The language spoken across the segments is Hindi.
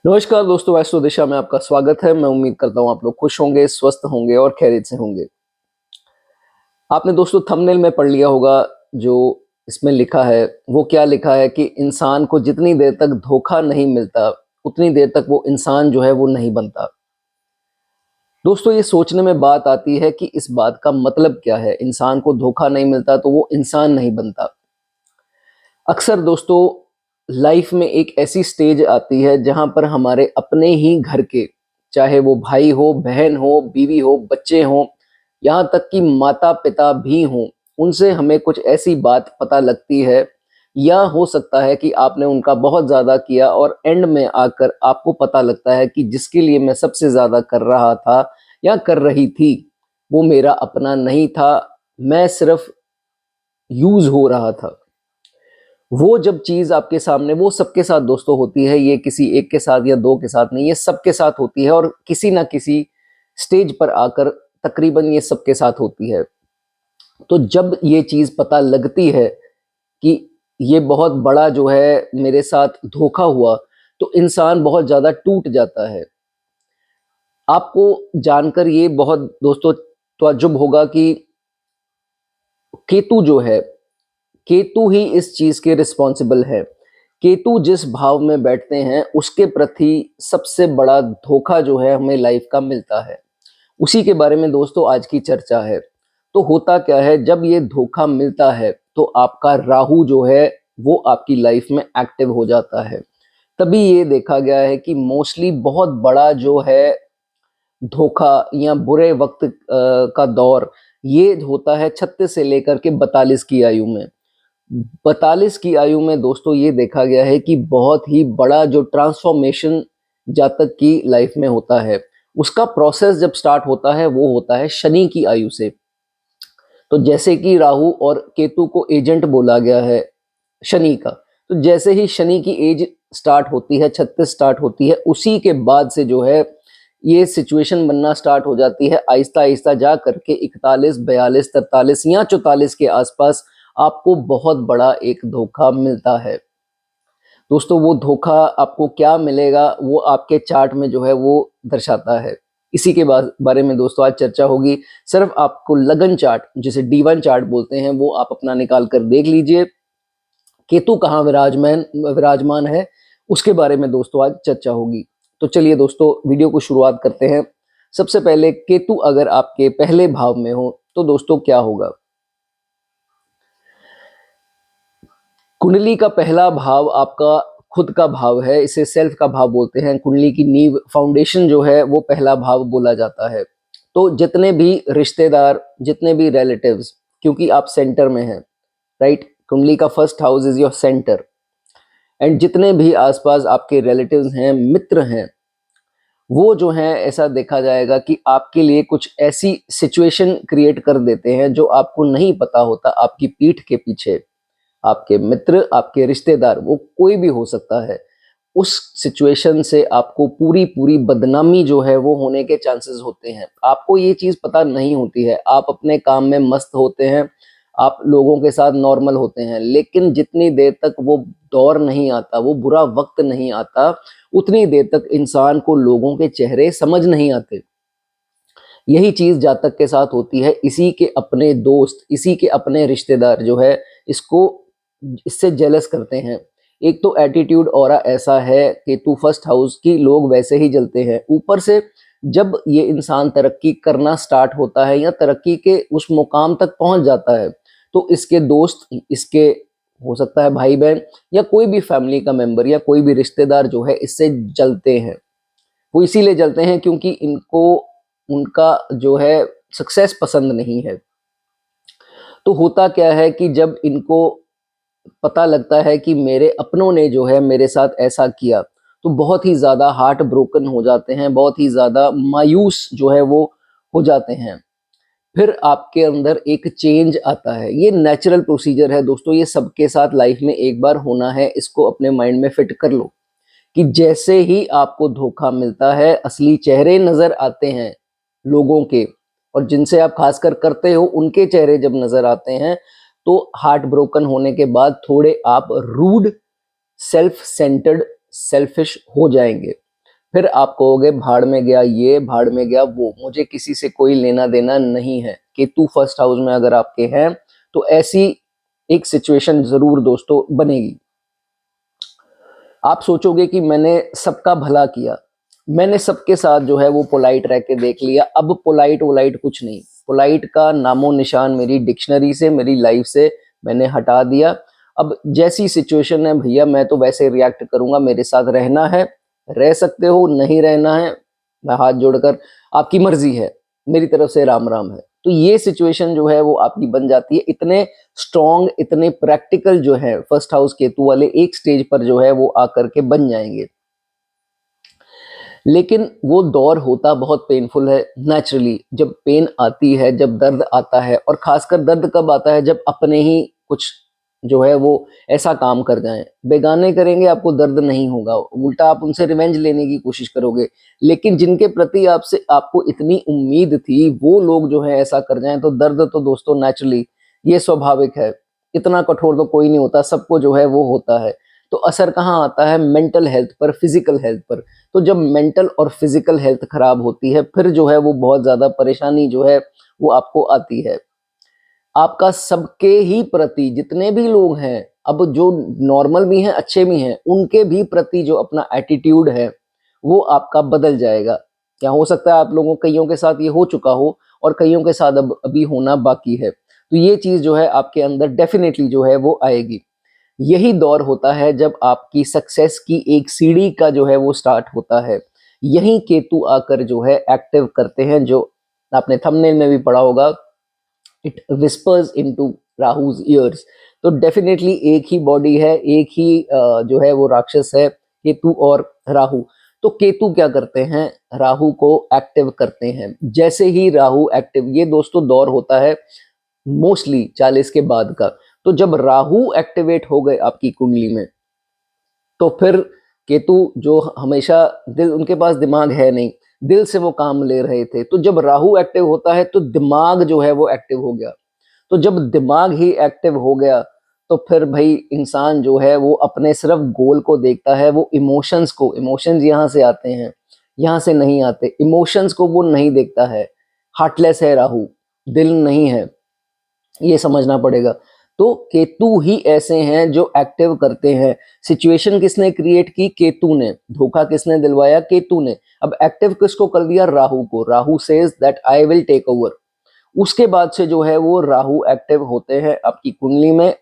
नमस्कार दोस्तों, एस्ट्रो दिशा में आपका स्वागत है। मैं उम्मीद करता हूँ आप लोग खुश होंगे, स्वस्थ होंगे और खैरियत से होंगे। आपने दोस्तों थंबनेल में पढ़ लिया होगा जो इसमें लिखा है। वो क्या लिखा है कि इंसान को जितनी देर तक धोखा नहीं मिलता, उतनी देर तक वो इंसान जो है वो नहीं बनता। दोस्तों ये सोचने में बात आती है कि इस बात का मतलब क्या है। इंसान को धोखा नहीं मिलता तो वो इंसान नहीं बनता। अक्सर दोस्तों लाइफ में एक ऐसी स्टेज आती है जहां पर हमारे अपने ही घर के, चाहे वो भाई हो, बहन हो, बीवी हो, बच्चे हो, यहाँ तक कि माता पिता भी हों, उनसे हमें कुछ ऐसी बात पता लगती है, या हो सकता है कि आपने उनका बहुत ज़्यादा किया और एंड में आकर आपको पता लगता है कि जिसके लिए मैं सबसे ज़्यादा कर रहा था या कर रही थी, वो मेरा अपना नहीं था, मैं सिर्फ यूज़ हो रहा था। वो जब चीज़ आपके सामने, वो सबके साथ दोस्तों होती है, ये किसी एक के साथ या दो के साथ नहीं, ये सबके साथ होती है और किसी ना किसी स्टेज पर आकर तकरीबन ये सबके साथ होती है। तो जब ये चीज़ पता लगती है कि ये बहुत बड़ा जो है मेरे साथ धोखा हुआ, तो इंसान बहुत ज़्यादा टूट जाता है। आपको जानकर ये बहुत दोस्तों ताज्जुब होगा कि केतु जो है, केतु ही इस चीज के रिस्पॉन्सिबल है। केतु जिस भाव में बैठते हैं उसके प्रति सबसे बड़ा धोखा जो है हमें लाइफ का मिलता है। उसी के बारे में दोस्तों आज की चर्चा है। तो होता क्या है, जब ये धोखा मिलता है तो आपका राहु जो है वो आपकी लाइफ में एक्टिव हो जाता है। तभी ये देखा गया है कि मोस्टली बहुत बड़ा जो है धोखा या बुरे वक्त का दौर ये होता है 36 से लेकर के 42 की आयु में। 42 की आयु में दोस्तों ये देखा गया है कि बहुत ही बड़ा जो ट्रांसफॉर्मेशन जातक की लाइफ में होता है, उसका प्रोसेस जब स्टार्ट होता है वो होता है शनि की आयु से। तो जैसे कि राहु और केतु को एजेंट बोला गया है शनि का, तो जैसे ही शनि की एज स्टार्ट होती है, 36 स्टार्ट होती है, उसी के बाद से जो है ये सिचुएशन बनना स्टार्ट हो जाती है। आहिस्ता आहिस्ता जा करके 41, 42, 43 या 44 के आसपास आपको बहुत बड़ा एक धोखा मिलता है। दोस्तों वो धोखा आपको क्या मिलेगा वो आपके चार्ट में जो है वो दर्शाता है। इसी के बारे में दोस्तों आज चर्चा होगी। सिर्फ आपको लगन चार्ट, जिसे D1 चार्ट बोलते हैं, वो आप अपना निकाल कर देख लीजिए। केतु कहाँ विराजमान विराजमान है उसके बारे में दोस्तों आज चर्चा होगी। तो चलिए दोस्तों वीडियो को शुरुआत करते हैं। सबसे पहले केतु अगर आपके पहले भाव में हो तो दोस्तों क्या होगा। कुंडली का पहला भाव आपका खुद का भाव है, इसे सेल्फ का भाव बोलते हैं। कुंडली की नींव, फाउंडेशन जो है वो पहला भाव बोला जाता है। तो जितने भी रिश्तेदार, जितने भी रिलेटिव्स, क्योंकि आप सेंटर में हैं, राइट, कुंडली का first house is your centre, and जितने भी आसपास आपके रिलेटिव्स हैं, मित्र हैं, वो जो हैं ऐसा देखा जाएगा कि आपके लिए कुछ ऐसी सिचुएशन क्रिएट कर देते हैं जो आपको नहीं पता होता। आपकी पीठ के पीछे आपके मित्र, आपके रिश्तेदार, वो कोई भी हो सकता है, उस सिचुएशन से आपको पूरी पूरी बदनामी जो है वो होने के चांसेस होते हैं। आपको ये चीज़ पता नहीं होती है, आप अपने काम में मस्त होते हैं, आप लोगों के साथ नॉर्मल होते हैं, लेकिन जितनी देर तक वो दौर नहीं आता, वो बुरा वक्त नहीं आता, उतनी देर तक इंसान को लोगों के चेहरे समझ नहीं आते। यही चीज़ जातक के साथ होती है। इसी के अपने दोस्त, इसी के अपने रिश्तेदार जो है इसको, इससे जेलस करते हैं। एक तो एटीट्यूड ऑरा ऐसा है, केतु फर्स्ट हाउस की लोग वैसे ही जलते हैं। ऊपर से जब ये इंसान तरक्की करना स्टार्ट होता है या तरक्की के उस मुकाम तक पहुंच जाता है, तो इसके दोस्त, इसके हो सकता है भाई बहन या कोई भी फैमिली का मेंबर या कोई भी रिश्तेदार जो है इससे जलते हैं। वो इसीलिए जलते हैं क्योंकि इनको उनका जो है सक्सेस पसंद नहीं है। तो होता क्या है कि जब इनको पता लगता है कि मेरे अपनों ने जो है मेरे साथ ऐसा किया, तो बहुत ही ज़्यादा हार्ट ब्रोकन हो जाते हैं, बहुत ही ज़्यादा मायूस जो है वो हो जाते हैं। फिर आपके अंदर एक चेंज आता है। ये नेचुरल प्रोसीजर है दोस्तों, ये सबके साथ लाइफ में एक बार होना है। इसको अपने माइंड में फिट कर लो कि जैसे ही आपको धोखा मिलता है, असली चेहरे नज़र आते हैं लोगों के, और जिनसे आप खासकर करते हो उनके चेहरे जब नज़र आते हैं, तो हार्ट ब्रोकन होने के बाद थोड़े आप रूड, सेल्फ सेंटर्ड, सेल्फिश हो जाएंगे। फिर आप कहोगे भाड़ में गया ये, भाड़ में गया वो, मुझे किसी से कोई लेना देना नहीं है। केतु फर्स्ट हाउस में अगर आपके हैं तो ऐसी एक सिचुएशन जरूर दोस्तों बनेगी। आप सोचोगे कि मैंने सबका भला किया, मैंने सबके साथ जो है वो पोलाइट रह के देख लिया, अब पोलाइट वोलाइट कुछ नहीं, पोलाइट का नामो निशान मेरी डिक्शनरी से, मेरी लाइफ से मैंने हटा दिया। अब जैसी सिचुएशन है भैया मैं तो वैसे रिएक्ट करूंगा, मेरे साथ रहना है रह सकते हो, नहीं रहना है मैं हाथ जोड़कर आपकी मर्जी है, मेरी तरफ से राम राम है। तो ये सिचुएशन जो है वो आपकी बन जाती है। इतने स्ट्रॉन्ग, इतने प्रैक्टिकल जो है फर्स्ट हाउस केतु वाले एक स्टेज पर जो है वो आकर के बन जाएंगे। लेकिन वो दौर होता बहुत पेनफुल है नेचुरली। जब पेन आती है, जब दर्द आता है, और खासकर दर्द कब आता है जब अपने ही कुछ जो है वो ऐसा काम कर जाएं। बेगाने करेंगे आपको दर्द नहीं होगा, उल्टा आप उनसे रिवेंज लेने की कोशिश करोगे। लेकिन जिनके प्रति आपसे आपको इतनी उम्मीद थी वो लोग जो है ऐसा कर जाएं तो दर्द तो दोस्तों नेचुरली ये स्वाभाविक है, इतना कठोर तो कोई नहीं होता, सबको जो है वो होता है। तो असर कहाँ आता है? मेंटल हेल्थ पर, फिजिकल हेल्थ पर। तो जब मेंटल और फिजिकल हेल्थ खराब होती है फिर जो है वो बहुत ज्यादा परेशानी जो है वो आपको आती है। आपका सबके ही प्रति, जितने भी लोग हैं, अब जो नॉर्मल भी हैं अच्छे भी हैं, उनके भी प्रति जो अपना एटीट्यूड है वो आपका बदल जाएगा। क्या हो सकता है आप लोगों कईयों के साथ ये हो चुका हो और कईयों के साथ अब अभी होना बाकी है। तो ये चीज जो है आपके अंदर डेफिनेटली जो है वो आएगी। यही दौर होता है जब आपकी सक्सेस की एक सीढ़ी का जो है वो स्टार्ट होता है। यही केतु आकर जो है एक्टिव करते हैं, जो आपने थंबनेल में भी पढ़ा होगा, इट विस्पर्स इनटू राहुज ईयर्स। तो डेफिनेटली एक ही बॉडी है, एक ही जो है वो राक्षस है, केतु और राहु। तो केतु क्या करते हैं? राहु को एक्टिव करते हैं। जैसे ही राहु एक्टिव, ये दोस्तों दौर होता है मोस्टली 40 के बाद का। तो जब राहु एक्टिवेट हो गए आपकी कुंडली में तो फिर केतु जो हमेशा दिल, उनके पास दिमाग है नहीं, दिल से वो काम ले रहे थे, तो जब राहु एक्टिव होता है तो दिमाग जो है वो एक्टिव हो गया। तो जब दिमाग ही एक्टिव हो गया तो फिर भाई इंसान जो है वो अपने सिर्फ गोल को देखता है, वो इमोशंस को, इमोशंस यहाँ से आते हैं, यहाँ से नहीं आते, इमोशंस को वो नहीं देखता है। हार्टलेस है राहु, दिल नहीं है, ये समझना पड़ेगा। तो केतु ही ऐसे हैं जो एक्टिव करते हैं। सिचुएशन किसने क्रिएट की? केतु ने। धोखा किसने दिलवाया? केतु ने। अब एक्टिव किसको कर दिया? राहु को। Rahu says that I will take over. उसके बाद से जो है वो राहु एक्टिव होते हैं आपकी कुंडली में।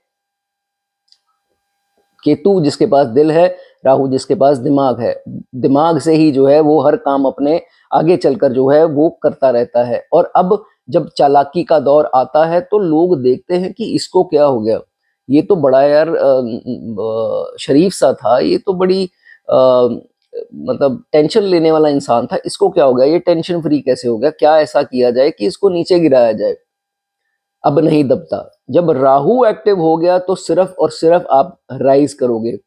केतु जिसके पास दिल है, राहु जिसके पास दिमाग है, दिमाग से ही जो है वो हर काम अपने आगे चलकर जो है वो करता रहता है। और अब जब चालाकी का दौर आता है तो लोग देखते हैं कि इसको क्या हो गया, ये तो बड़ा यार शरीफ सा था, ये तो बड़ी मतलब टेंशन लेने वाला इंसान था, इसको क्या हो गया, ये टेंशन फ्री कैसे हो गया, क्या ऐसा किया जाए कि इसको नीचे गिराया जाए। अब नहीं दबता। जब राहु एक्टिव हो गया तो सिर्फ और सिर्फ आप राइज करोगे।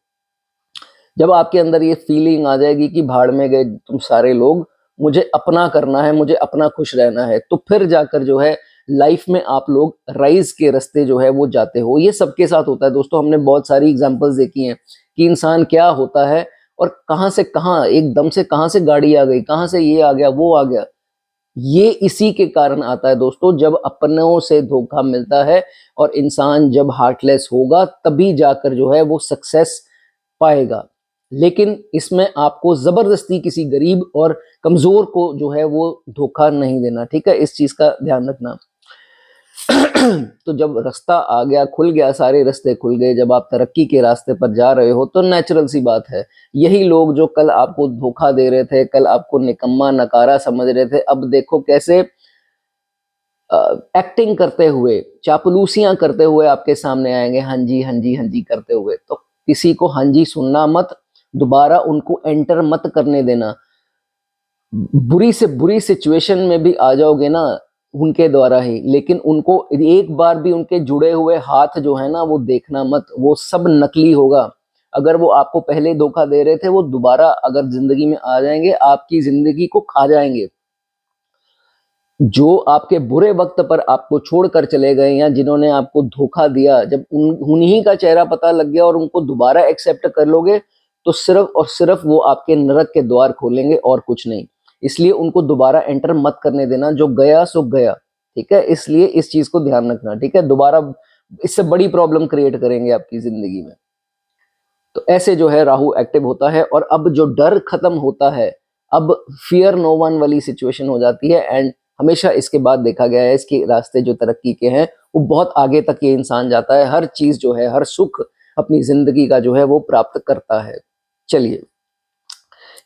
जब आपके अंदर ये फीलिंग आ जाएगी कि भाड़ में गए तुम सारे लोग, मुझे अपना करना है, मुझे अपना खुश रहना है, तो फिर जाकर जो है लाइफ में आप लोग राइज के रास्ते जो है वो जाते हो। ये सबके साथ होता है दोस्तों, हमने बहुत सारी एग्जांपल्स देखी हैं कि इंसान क्या होता है और कहां से कहां, एकदम से कहां से गाड़ी आ गई, कहां से ये आ गया वो आ गया। ये इसी के कारण आता है दोस्तों, जब अपनों से धोखा मिलता है और इंसान जब हार्टलेस होगा तभी जाकर जो है वो सक्सेस पाएगा। लेकिन इसमें आपको जबरदस्ती किसी गरीब और कमजोर को जो है वो धोखा नहीं देना, ठीक है, इस चीज का ध्यान रखना। तो जब रास्ता आ गया, खुल गया, सारे रास्ते खुल गए, जब आप तरक्की के रास्ते पर जा रहे हो तो नेचुरल सी बात है, यही लोग जो कल आपको धोखा दे रहे थे, कल आपको निकम्मा नकारा समझ रहे थे, अब देखो कैसे एक्टिंग करते हुए, चापलूसियां करते हुए आपके सामने आएंगे, हाँ जी हाँ जी हाँ जी करते हुए। तो किसी को हाँ जी सुनना मत, दोबारा उनको एंटर मत करने देना। बुरी से बुरी सिचुएशन में भी आ जाओगे ना उनके द्वारा ही, लेकिन उनको एक बार भी उनके जुड़े हुए हाथ जो है ना वो देखना मत, वो सब नकली होगा। अगर वो आपको पहले धोखा दे रहे थे, वो दोबारा अगर जिंदगी में आ जाएंगे आपकी जिंदगी को खा जाएंगे। जो आपके बुरे वक्त पर आपको छोड़कर चले गए या जिन्होंने आपको धोखा दिया, जब उन्हीं का चेहरा पता लग गया और उनको दोबारा एक्सेप्ट कर लोगे तो सिर्फ और सिर्फ वो आपके नरक के द्वार खोलेंगे और कुछ नहीं। इसलिए उनको दोबारा एंटर मत करने देना, जो गया सो गया, ठीक है। इसलिए इस चीज को ध्यान रखना, ठीक है। दोबारा इससे बड़ी प्रॉब्लम क्रिएट करेंगे आपकी जिंदगी में। तो ऐसे जो है राहु एक्टिव होता है। और अब जो डर खत्म होता है, अब फियर नो वन वाली सिचुएशन हो जाती है। एंड हमेशा इसके बाद देखा गया है इसके रास्ते जो तरक्की के हैं वो बहुत आगे तक ये इंसान जाता है, हर चीज जो है, हर सुख अपनी जिंदगी का जो है वो प्राप्त करता है। चलिए,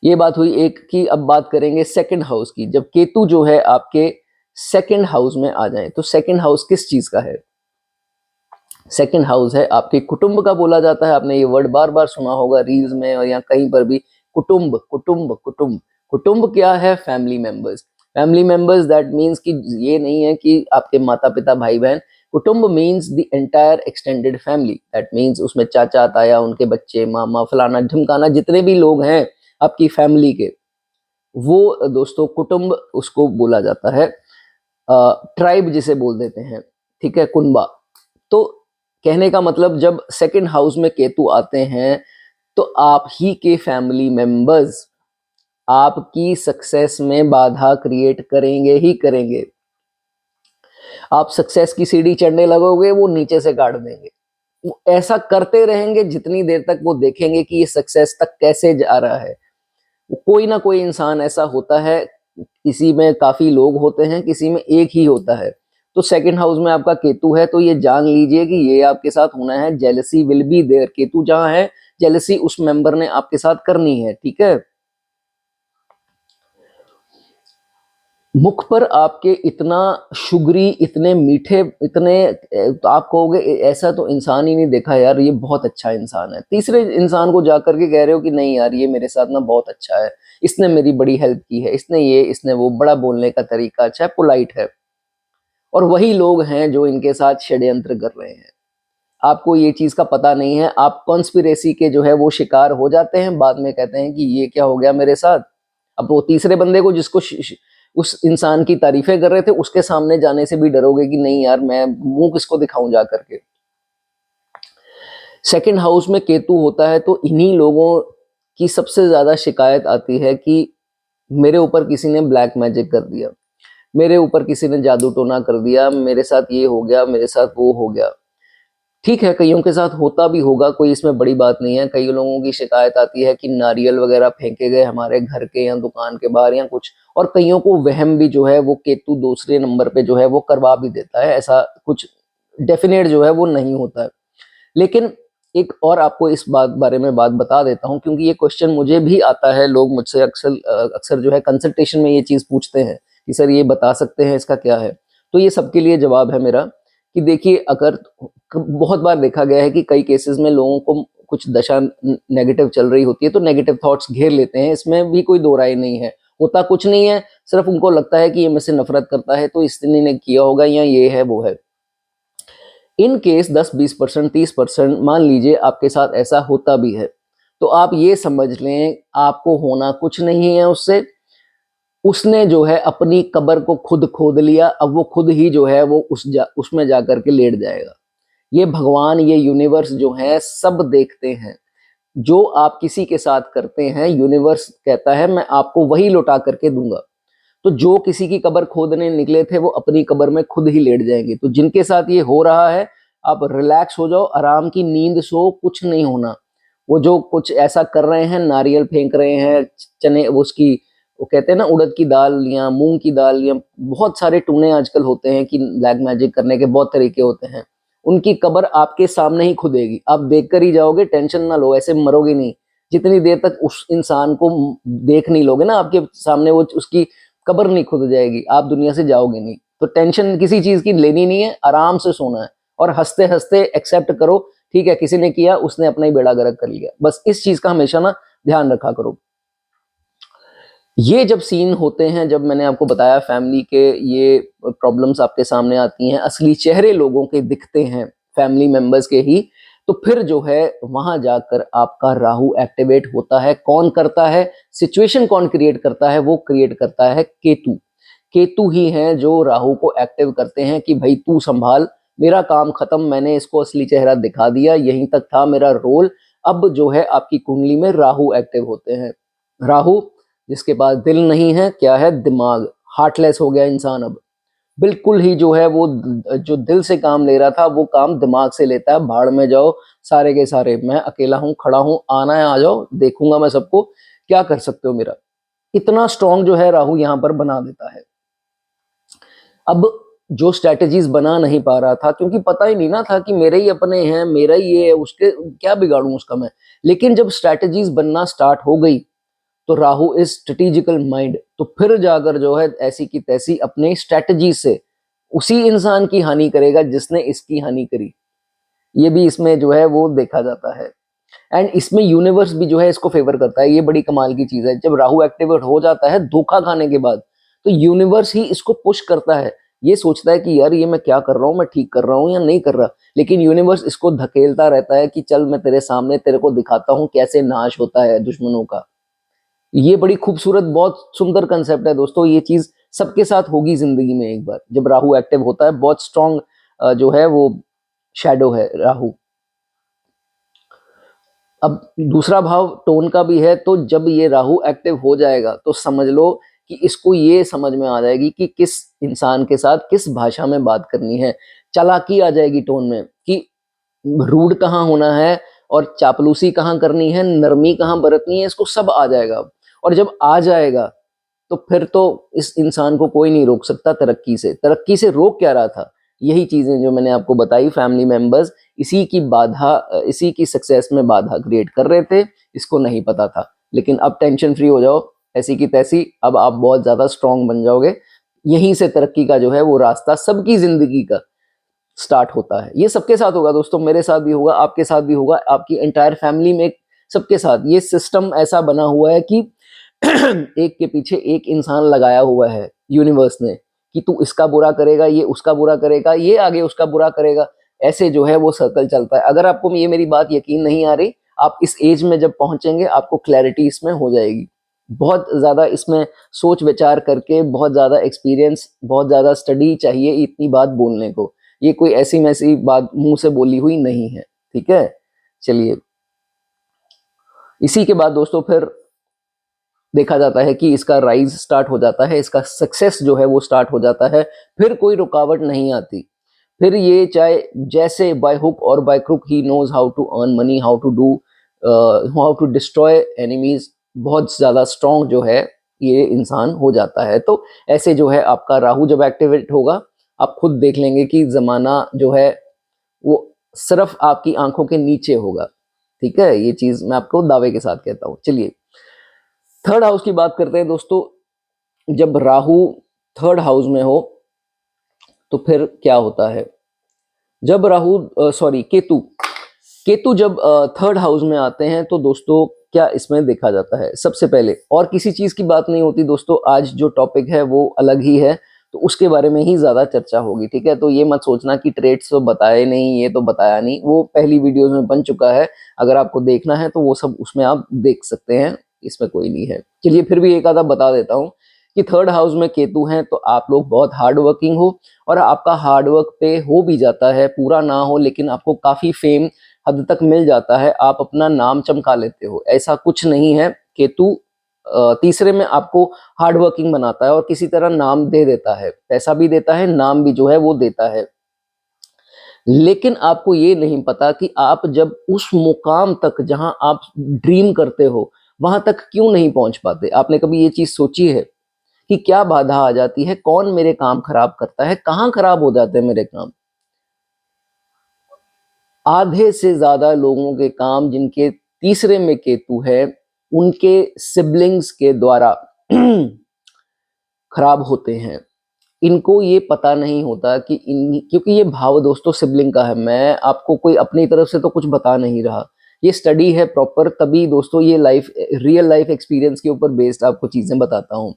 ये बात हुई एक की। अब बात करेंगे सेकंड हाउस की। जब केतु जो है आपके सेकंड हाउस में आ जाए, तो सेकंड हाउस किस चीज का है? सेकंड हाउस है आपके कुटुंब का, बोला जाता है। आपने ये वर्ड बार बार सुना होगा रील्स में और या कहीं पर भी, कुटुंब कुटुंब कुटुंब। कुटुंब क्या है? Family members. Family members that means कि ये नहीं है कि आपके माता पिता भाई बहन। कुटुंब means the entire extended family. That means उसमें चाचा ताया, उनके बच्चे, मामा फलाना ढिमकाना, जितने भी लोग हैं आपकी फैमिली के, वो दोस्तों कुटुंब उसको बोला जाता है। ट्राइब जिसे बोल देते हैं, ठीक है, कुनबा। तो कहने का मतलब, जब सेकंड हाउस में केतु आते हैं तो आप ही के फैमिली मेंबर्स आपकी सक्सेस में बाधा क्रिएट करेंगे ही करेंगे। आप सक्सेस की सीढ़ी चढ़ने लगोगे, वो नीचे से गाड़ देंगे। वो ऐसा करते रहेंगे जितनी देर तक वो देखेंगे कि ये सक्सेस तक कैसे जा रहा है। कोई ना कोई इंसान ऐसा होता है, किसी में काफी लोग होते हैं, किसी में एक ही होता है। तो सेकंड हाउस में आपका केतु है, तो ये जान लीजिए कि ये आपके साथ होना है। Jealousy will be there. Ketu जहां है, जेलसी उस मेंबर ने आपके साथ करनी है, ठीक है। मुख पर आपके इतना शुगरी, इतने मीठे, इतने, तो आप कहोगे ऐसा तो इंसान ही नहीं देखा यार, ये बहुत अच्छा इंसान है। तीसरे इंसान को जाकर के कह रहे हो कि नहीं यार ये मेरे साथ ना बहुत अच्छा है, इसने मेरी बड़ी हेल्प की है, इसने ये, इसने वो, बड़ा बोलने का तरीका अच्छा है, पोलाइट है। और वही लोग हैं जो इनके साथ षड्यंत्र कर रहे हैं। आपको ये चीज का पता नहीं है, आप कॉन्स्पिरेसी के जो है वो शिकार हो जाते हैं। बाद में कहते हैं कि ये क्या हो गया मेरे साथ। अब वो तीसरे बंदे को, जिसको उस इंसान की तारीफें कर रहे थे, उसके सामने जाने से भी डरोगे कि नहीं यार मैं मुंह किसको दिखाऊं जा करके। सेकंड हाउस में केतु होता है तो इन्हीं लोगों की सबसे ज्यादा शिकायत आती है कि मेरे ऊपर किसी ने ब्लैक मैजिक कर दिया, मेरे ऊपर किसी ने जादू टोना कर दिया, मेरे साथ ये हो गया, मेरे साथ वो हो गया। ठीक है, कईयों के साथ होता भी होगा, कोई इसमें बड़ी बात नहीं है। कई लोगों की शिकायत आती है कि नारियल वगैरह फेंके गए हमारे घर के या दुकान के बाहर या कुछ। और कईयों को वहम भी जो है वो केतु दूसरे नंबर पे जो है वो करवा भी देता है। ऐसा कुछ डेफिनेट जो है वो नहीं होता है। लेकिन एक और आपको इस बात बारे में बात बता देता हूँ, क्योंकि ये क्वेश्चन मुझे भी आता है। लोग मुझसे अक्सर अक्सर जो है कंसल्टेशन में ये चीज पूछते हैं कि सर ये बता सकते हैं इसका क्या है। तो ये सबके लिए जवाब है मेरा कि देखिए, अगर बहुत बार देखा गया है कि कई केसेस में लोगों को कुछ दशा नेगेटिव चल रही होती है तो नेगेटिव थॉट्स घेर लेते हैं। इसमें भी कोई दो राय नहीं है, होता कुछ नहीं है, सिर्फ उनको लगता है कि ये मुझसे नफरत करता है तो इसने ने किया होगा या ये है वो है। इन केस 10-20%, 30% मान लीजिए आपके साथ ऐसा होता भी है, तो आप ये समझ लें आपको होना कुछ नहीं है उससे। उसने जो है अपनी कब्र को खुद खोद लिया, अब वो खुद ही जो है वो उसमें जाकर के लेट जाएगा। ये भगवान, ये यूनिवर्स जो है सब देखते हैं। जो आप किसी के साथ करते हैं, यूनिवर्स कहता है मैं आपको वही लौटा करके दूंगा। तो जो किसी की कब्र खोदने निकले थे वो अपनी कब्र में खुद ही लेट जाएंगे। तो जिनके साथ ये हो रहा है, आप रिलैक्स हो जाओ, आराम की नींद सो, कुछ नहीं होना। वो जो कुछ ऐसा कर रहे हैं, नारियल फेंक रहे हैं, चने उसकी, वो कहते हैं ना उड़द की दाल या मूंग की दाल, या बहुत सारे टूने आजकल होते हैं कि ब्लैक मैजिक करने के बहुत तरीके होते हैं। उनकी कब्र आपके सामने ही खुदेगी, आप देख कर ही जाओगे, टेंशन ना लो, ऐसे मरोगे नहीं। जितनी देर तक उस इंसान को देख नहीं लोगे ना आपके सामने, वो उसकी कब्र नहीं खुद जाएगी, आप दुनिया से जाओगे नहीं। तो टेंशन किसी चीज की लेनी नहीं है, आराम से सोना है और हंसते हंसते एक्सेप्ट करो। ठीक है, किसी ने किया, उसने अपना ही बेड़ा गर्क कर लिया, बस इस चीज का हमेशा ना ध्यान रखा करो। ये जब सीन होते हैं, जब मैंने आपको बताया फैमिली के ये प्रॉब्लम्स आपके सामने आती हैं, असली चेहरे लोगों के दिखते हैं, फैमिली मेंबर्स के ही, तो फिर जो है वहां जाकर आपका राहु एक्टिवेट होता है। कौन करता है, सिचुएशन कौन क्रिएट करता है? वो क्रिएट करता है केतु। केतु ही हैं जो राहु को एक्टिव करते हैं कि भाई तू संभाल, मेरा काम खत्म, मैंने इसको असली चेहरा दिखा दिया, यहीं तक था मेरा रोल, अब जो है आपकी कुंडली में राहु एक्टिव होते हैं। राहु जिसके पास दिल नहीं है, क्या है, दिमाग, हार्टलेस हो गया इंसान अब। बिल्कुल ही जो है वो जो दिल से काम ले रहा था वो काम दिमाग से लेता है। भाड़ में जाओ सारे के सारे, मैं अकेला हूँ, खड़ा हूँ, आना है आ जाओ, देखूंगा मैं सबको, क्या कर सकते हो मेरा। इतना स्ट्रांग जो है राहु यहाँ पर बना देता है। अब जो स्ट्रेटेजीज बना नहीं पा रहा था, क्योंकि पता ही नहीं ना था कि मेरे ही अपने हैं, मेरा ही ये है, उसके क्या बिगाड़ूं उसका मैं। लेकिन जब स्ट्रेटेजीज बनना स्टार्ट हो गई तो राहु इज स्ट्रेटेजिकल माइंड, तो फिर जाकर जो है ऐसी की तैसी अपने स्ट्रेटजी से उसी इंसान की हानि करेगा जिसने इसकी हानि करी। ये भी इसमें जो है वो देखा जाता है। एंड इसमें यूनिवर्स भी जो है इसको फेवर करता है। ये बड़ी कमाल की चीज है। जब राहु एक्टिवेट हो जाता है धोखा खाने के बाद, तो यूनिवर्स ही इसको पुश करता है। ये सोचता है कि यार ये मैं क्या कर रहा हूँ, मैं ठीक कर रहा हूँ या नहीं कर रहा, लेकिन यूनिवर्स इसको धकेलता रहता है कि चल मैं तेरे सामने तेरे को दिखाता हूँ कैसे नाश होता है दुश्मनों का। ये बड़ी खूबसूरत, बहुत सुंदर कंसेप्ट है दोस्तों। ये चीज सबके साथ होगी जिंदगी में एक बार, जब राहु एक्टिव होता है। बहुत स्ट्रांग जो है वो शैडो है राहु। अब दूसरा भाव टोन का भी है, तो जब ये राहु एक्टिव हो जाएगा तो समझ लो कि इसको ये समझ में आ जाएगी कि किस इंसान के साथ किस भाषा में बात करनी है। चालाकी आ जाएगी टोन में कि रूड कहाँ होना है और चापलूसी कहाँ करनी है, नरमी कहाँ बरतनी है, इसको सब आ जाएगा। और जब आ जाएगा तो फिर तो इस इंसान को कोई नहीं रोक सकता तरक्की से। तरक्की से रोक क्या रहा था, यही चीजें जो मैंने आपको बताई, फैमिली मेंबर्स इसी की बाधा, इसी की सक्सेस में बाधा क्रिएट कर रहे थे, इसको नहीं पता था। लेकिन अब टेंशन फ्री हो जाओ, ऐसी की तैसी अब आप बहुत ज्यादा स्ट्रांग बन जाओगे। यहीं से तरक्की का जो है वो रास्ता सबकी जिंदगी का स्टार्ट होता है। ये सबके साथ होगा दोस्तों, मेरे साथ भी होगा, आपके साथ भी होगा, आपकी एंटायर फैमिली में, सबके साथ। ये सिस्टम ऐसा बना हुआ है कि एक के पीछे एक इंसान लगाया हुआ है यूनिवर्स ने, कि तू इसका बुरा करेगा, ये उसका बुरा करेगा, ये आगे उसका बुरा करेगा। ऐसे जो है वो सर्कल चलता है। अगर आपको ये मेरी बात यकीन नहीं आ रही, आप इस एज में जब पहुंचेंगे आपको क्लैरिटी इसमें हो जाएगी। बहुत ज्यादा इसमें सोच विचार करके, बहुत ज्यादा एक्सपीरियंस, बहुत ज्यादा स्टडी चाहिए इतनी बात बोलने को। ये कोई ऐसी मैसी बात मुंह से बोली हुई नहीं है, ठीक है। चलिए, इसी के बाद दोस्तों फिर देखा जाता है कि इसका राइज स्टार्ट हो जाता है, इसका सक्सेस जो है वो स्टार्ट हो जाता है। फिर कोई रुकावट नहीं आती। फिर ये चाहे जैसे बाय हुक और by crook he knows how to earn money, how to destroy enemies. बहुत ज्यादा स्ट्रांग जो है ये इंसान हो जाता है। तो ऐसे जो है आपका राहु जब एक्टिवेट होगा, आप खुद देख लेंगे कि जमाना जो है वो सिर्फ आपकी आंखों के नीचे होगा, ठीक है। ये चीज मैं आपको दावे के साथ कहता हूँ। चलिए, थर्ड हाउस की बात करते हैं दोस्तों। जब राहु थर्ड हाउस में हो तो फिर क्या होता है। जब राहु सॉरी केतु केतु जब थर्ड हाउस में आते हैं तो दोस्तों क्या इसमें देखा जाता है। सबसे पहले, और किसी चीज की बात नहीं होती दोस्तों, आज जो टॉपिक है वो अलग ही है, तो उसके बारे में ही ज्यादा चर्चा होगी, ठीक है। तो ये मत सोचना कि ट्रेड्स तो बताए नहीं, ये तो बताया नहीं, वो पहली वीडियोस में बन चुका है। अगर आपको देखना है तो वो सब उसमें आप देख सकते हैं, इसमें कोई नहीं है। चलिए, फिर भी एक आधा बता देता हूँ कि थर्ड हाउस में केतु हैं तो आप लोग बहुत हार्ड वर्किंग हो, और आपका हार्डवर्क पे हो भी जाता है, पूरा ना हो लेकिन आपको काफी फेम हद तक मिल जाता है, आप अपना नाम चमका लेते हो। ऐसा कुछ नहीं है। केतु तीसरे में आपको हार्ड वर्किंग बनाता है और किसी तरह नाम दे देता है, पैसा भी देता है, नाम भी जो है वो देता है। लेकिन आपको ये नहीं पता कि आप जब उस मुकाम तक जहां आप ड्रीम करते हो वहां तक क्यों नहीं पहुंच पाते। आपने कभी ये चीज सोची है कि क्या बाधा आ जाती है, कौन मेरे काम खराब करता है, कहाँ खराब हो जाते हैं मेरे काम। आधे से ज्यादा लोगों के काम जिनके तीसरे में केतु है, उनके सिबलिंग्स के द्वारा खराब होते हैं। इनको ये पता नहीं होता कि क्योंकि ये भाव दोस्तों सिबलिंग का है। मैं आपको कोई अपनी तरफ से तो कुछ बता नहीं रहा, ये स्टडी है प्रॉपर, तभी दोस्तों ये लाइफ, रियल लाइफ एक्सपीरियंस के ऊपर बेस्ड आपको चीजें बताता हूँ।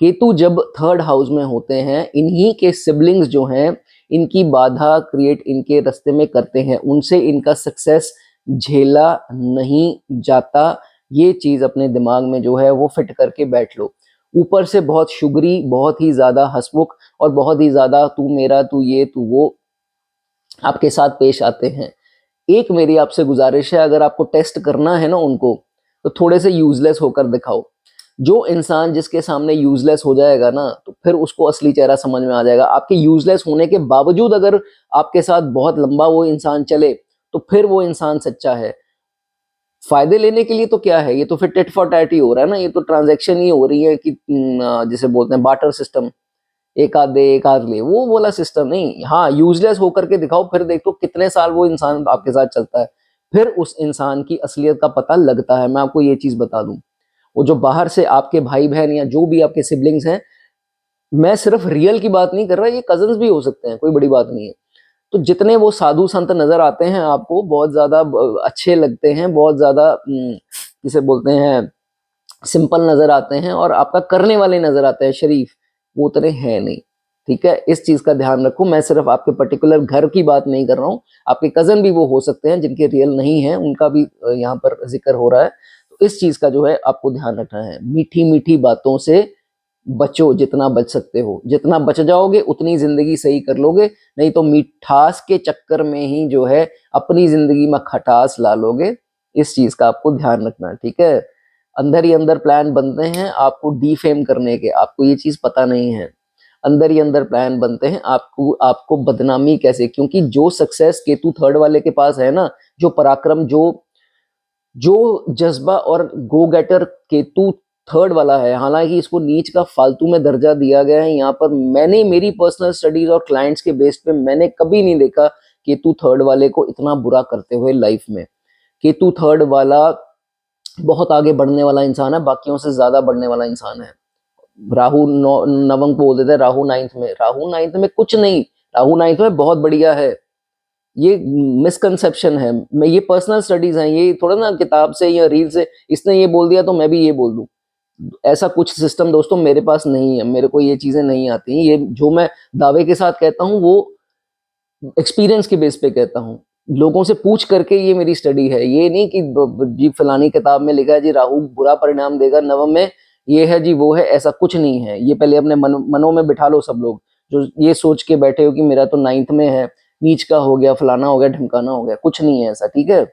केतु जब थर्ड हाउस में होते हैं, इन्हीं के सिबलिंग्स जो हैं इनकी बाधा क्रिएट इनके रास्ते में करते हैं, उनसे इनका सक्सेस झेला नहीं जाता। ये चीज अपने दिमाग में जो है वो फिट करके बैठ लो। ऊपर से बहुत शुगरी, बहुत ही ज्यादा हंसमुख और बहुत ही ज्यादा तू मेरा, तू ये, तू वो आपके साथ पेश आते हैं। एक मेरी आपसे गुजारिश है, अगर आपको टेस्ट करना है ना उनको, तो थोड़े से यूजलेस होकर दिखाओ। जो इंसान जिसके सामने यूजलेस हो जाएगा ना, तो फिर उसको असली चेहरा समझ में आ जाएगा। आपके यूजलेस होने के बावजूद अगर आपके साथ बहुत लंबा वो इंसान चले, तो फिर वो इंसान सच्चा है। फायदे लेने के लिए तो क्या है, ये तो फिर टिट फॉर टैट ही हो रहा है ना, ये तो ट्रांजैक्शन ही हो रही है कि जिसे बोलते हैं बार्टर सिस्टम, एक आध दे एक आध ले, वो वाला सिस्टम नहीं। हाँ, यूजलेस होकर के दिखाओ, फिर देखो कितने साल वो इंसान आपके साथ चलता है, फिर उस इंसान की असलियत का पता लगता है। मैं आपको ये चीज बता दूं, वो जो बाहर से आपके भाई बहन या जो भी आपके सिबलिंग्स हैं, मैं सिर्फ रियल की बात नहीं कर रहा, ये कजन्स भी हो सकते हैं, कोई बड़ी बात नहीं है। तो जितने वो साधु संत नजर आते हैं आपको, बहुत ज्यादा अच्छे लगते हैं, बहुत ज्यादा जिसे बोलते हैं सिंपल नजर आते हैं, और आपका करने वाले नजर आते हैं शरीफ, वो उतने हैं नहीं। ठीक है, इस चीज का ध्यान रखो। मैं सिर्फ आपके पर्टिकुलर घर की बात नहीं कर रहा हूँ, आपके कजन भी वो हो सकते हैं जिनके रियल नहीं है, उनका भी यहाँ पर जिक्र हो रहा है। तो इस चीज का जो है आपको ध्यान रखना है। मीठी मीठी बातों से बचो, जितना बच सकते हो। जितना बच जाओगे उतनी जिंदगी सही कर लोगे, नहीं तो मिठास के चक्कर में ही जो है अपनी जिंदगी में खटास ला लोगे। इस चीज का आपको ध्यान रखना है, ठीक है। अंदर ही अंदर प्लान बनते हैं आपको डीफेम करने के, आपको ये चीज पता नहीं है। अंदर ही अंदर प्लान बनते हैं आपको आपको बदनामी कैसे, क्योंकि जो सक्सेस केतु थर्ड वाले के पास है ना, जो पराक्रम, जो जो जज्बा और गो गेटर केतु थर्ड वाला है, हालांकि इसको नीच का फालतू में दर्जा दिया गया है यहाँ पर। मैंने मेरी पर्सनल स्टडीज और क्लाइंट्स के बेस पे मैंने कभी नहीं देखा केतु थर्ड वाले को इतना बुरा करते हुए लाइफ में। केतु थर्ड वाला बहुत आगे बढ़ने वाला इंसान है, बाकियों से ज्यादा बढ़ने वाला इंसान है। राहु नवम को बोल देते हैं राहु नाइन्थ में, राहु नाइन्थ में कुछ नहीं, राहु नाइन्थ में बहुत बढ़िया है। ये मिसकंसेप्शन है। मैं ये पर्सनल स्टडीज हैं, ये थोड़ा ना किताब से या रील से इसने ये बोल दिया तो मैं भी ये बोल दूं, ऐसा कुछ सिस्टम दोस्तों मेरे पास नहीं है। मेरे को ये चीजें नहीं आती। ये जो मैं दावे के साथ कहता हूँ वो एक्सपीरियंस के बेस पे कहता हूँ, लोगों से पूछ करके ये मेरी स्टडी है। ये नहीं कि जी फलानी किताब में लिखा है जी राहु बुरा परिणाम देगा नवम में, ये है जी वो है, ऐसा कुछ नहीं है। ये पहले अपने मनों में बिठा लो सब लोग, जो ये सोच के बैठे हो कि मेरा तो नाइन्थ में है, नीच का हो गया, फलाना हो गया, ढमकाना हो गया, कुछ नहीं है ऐसा, ठीक है।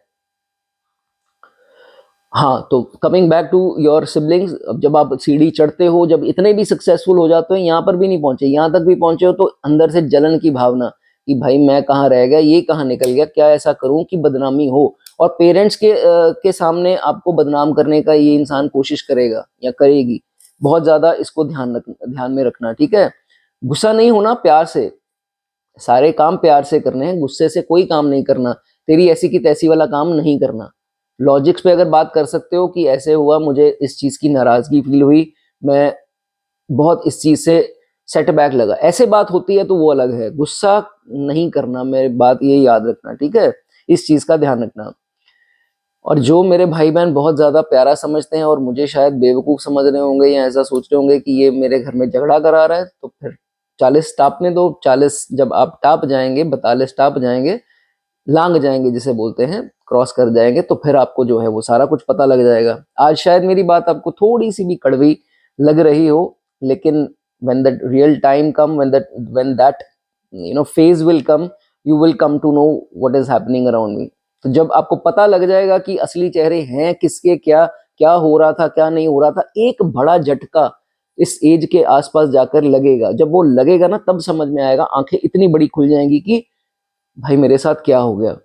हाँ, तो coming back to your siblings, अब जब आप सीढ़ी चढ़ते हो, जब इतने भी सक्सेसफुल हो जाते हो, यहाँ पर भी नहीं पहुंचे, यहाँ तक भी पहुंचे हो, तो अंदर से जलन की भावना कि भाई मैं कहाँ रह गया, ये कहाँ निकल गया, क्या ऐसा करूं कि बदनामी हो। और पेरेंट्स के सामने आपको बदनाम करने का ये इंसान कोशिश करेगा या करेगी। बहुत ज्यादा इसको ध्यान में रखना, ठीक है। गुस्सा नहीं होना, प्यार से सारे काम प्यार से करने हैं, गुस्से से कोई काम नहीं करना। तेरी ऐसी की तैसी वाला काम नहीं करना। लॉजिक्स पे अगर बात कर सकते हो कि ऐसे हुआ, मुझे इस चीज की नाराजगी फील हुई, मैं बहुत इस चीज से सेटबैक लगा, ऐसे बात होती है तो वो अलग है। गुस्सा नहीं करना, मेरी बात ये याद रखना, ठीक है। इस चीज का ध्यान रखना। और जो मेरे भाई बहन बहुत ज्यादा प्यारा समझते हैं और मुझे शायद बेवकूफ समझ रहे होंगे या ऐसा सोच रहे होंगे कि ये मेरे घर में झगड़ा करा रहा है, तो फिर 40 टापने दो। 40 जब आप टाप जाएंगे, 42 टाप जाएंगे, लांग जाएंगे जिसे बोलते हैं, क्रॉस कर जाएंगे, तो फिर आपको जो है वो सारा कुछ पता लग जाएगा। आज शायद मेरी बात आपको थोड़ी सी भी कड़वी लग रही हो, लेकिन when the real time come, when that phase will come, you will come to know what is happening around me। तो जब आपको पता लग जाएगा कि असली चेहरे हैं किसके, क्या क्या हो रहा था, क्या नहीं हो रहा था, एक बड़ा झटका इस एज के आसपास जाकर लगेगा। जब वो लगेगा ना, तब समझ में आएगा, आंखें इतनी बड़ी खुल जाएंगी कि भाई मेरे साथ क्या हो गया।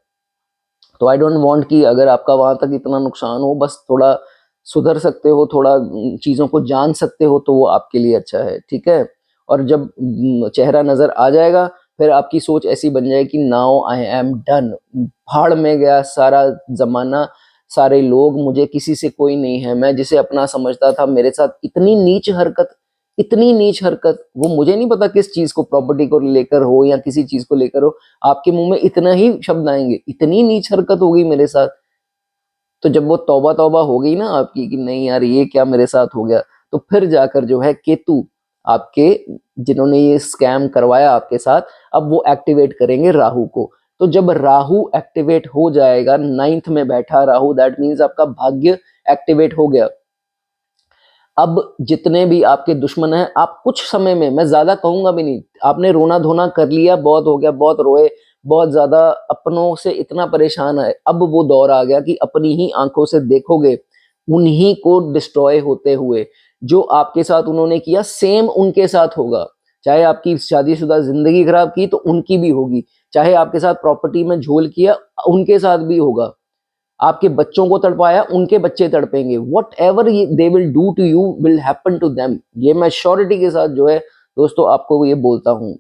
तो आई डोंट वांट कि अगर आपका वहां तक इतना नुकसान हो, बस थोड़ा सुधर सकते हो, थोड़ा चीजों को जान सकते हो, तो वो आपके लिए अच्छा है, ठीक है। और जब चेहरा नजर आ जाएगा, फिर आपकी सोच ऐसी बन जाए कि नाउ आई एम डन, भाड़ में गया सारा जमाना, सारे लोग, मुझे किसी से कोई नहीं है। मैं जिसे अपना समझता था, मेरे साथ इतनी नीच हरकत, इतनी नीच हरकत, वो मुझे नहीं पता किस चीज को, प्रॉपर्टी को लेकर हो या किसी चीज को लेकर हो, आपके मुंह में इतना ही शब्द आएंगे, इतनी नीच हरकत हो गई मेरे साथ। तो जब वो तौबा तौबा हो गई ना आपकी कि नहीं यार ये क्या मेरे साथ हो गया, तो फिर जाकर जो है केतु आपके, जिन्होंने ये स्कैम करवाया आपके साथ, अब वो एक्टिवेट करेंगे राहु को। तो जब राहु एक्टिवेट हो जाएगा, नाइन्थ में बैठा राहु, दैट मीन्स आपका भाग्य एक्टिवेट हो गया। अब जितने भी आपके दुश्मन हैं, आप कुछ समय में, मैं ज्यादा कहूंगा भी नहीं, आपने रोना धोना कर लिया, बहुत हो गया, बहुत रोए, बहुत ज़्यादा अपनों से इतना परेशान है, अब वो दौर आ गया कि अपनी ही आँखों से देखोगे उन्हीं को डिस्ट्रॉय होते हुए। जो आपके साथ उन्होंने किया सेम उनके साथ होगा। चाहे आपकी शादीशुदा ज़िंदगी खराब की तो उनकी भी होगी। चाहे आपके साथ प्रॉपर्टी में झोल किया, उनके साथ भी होगा। आपके बच्चों को तड़पाया, उनके बच्चे तड़पेंगे। Whatever they will do to you will happen to them. ये मैं श्योरिटी के साथ जो है दोस्तों आपको ये बोलता हूँ।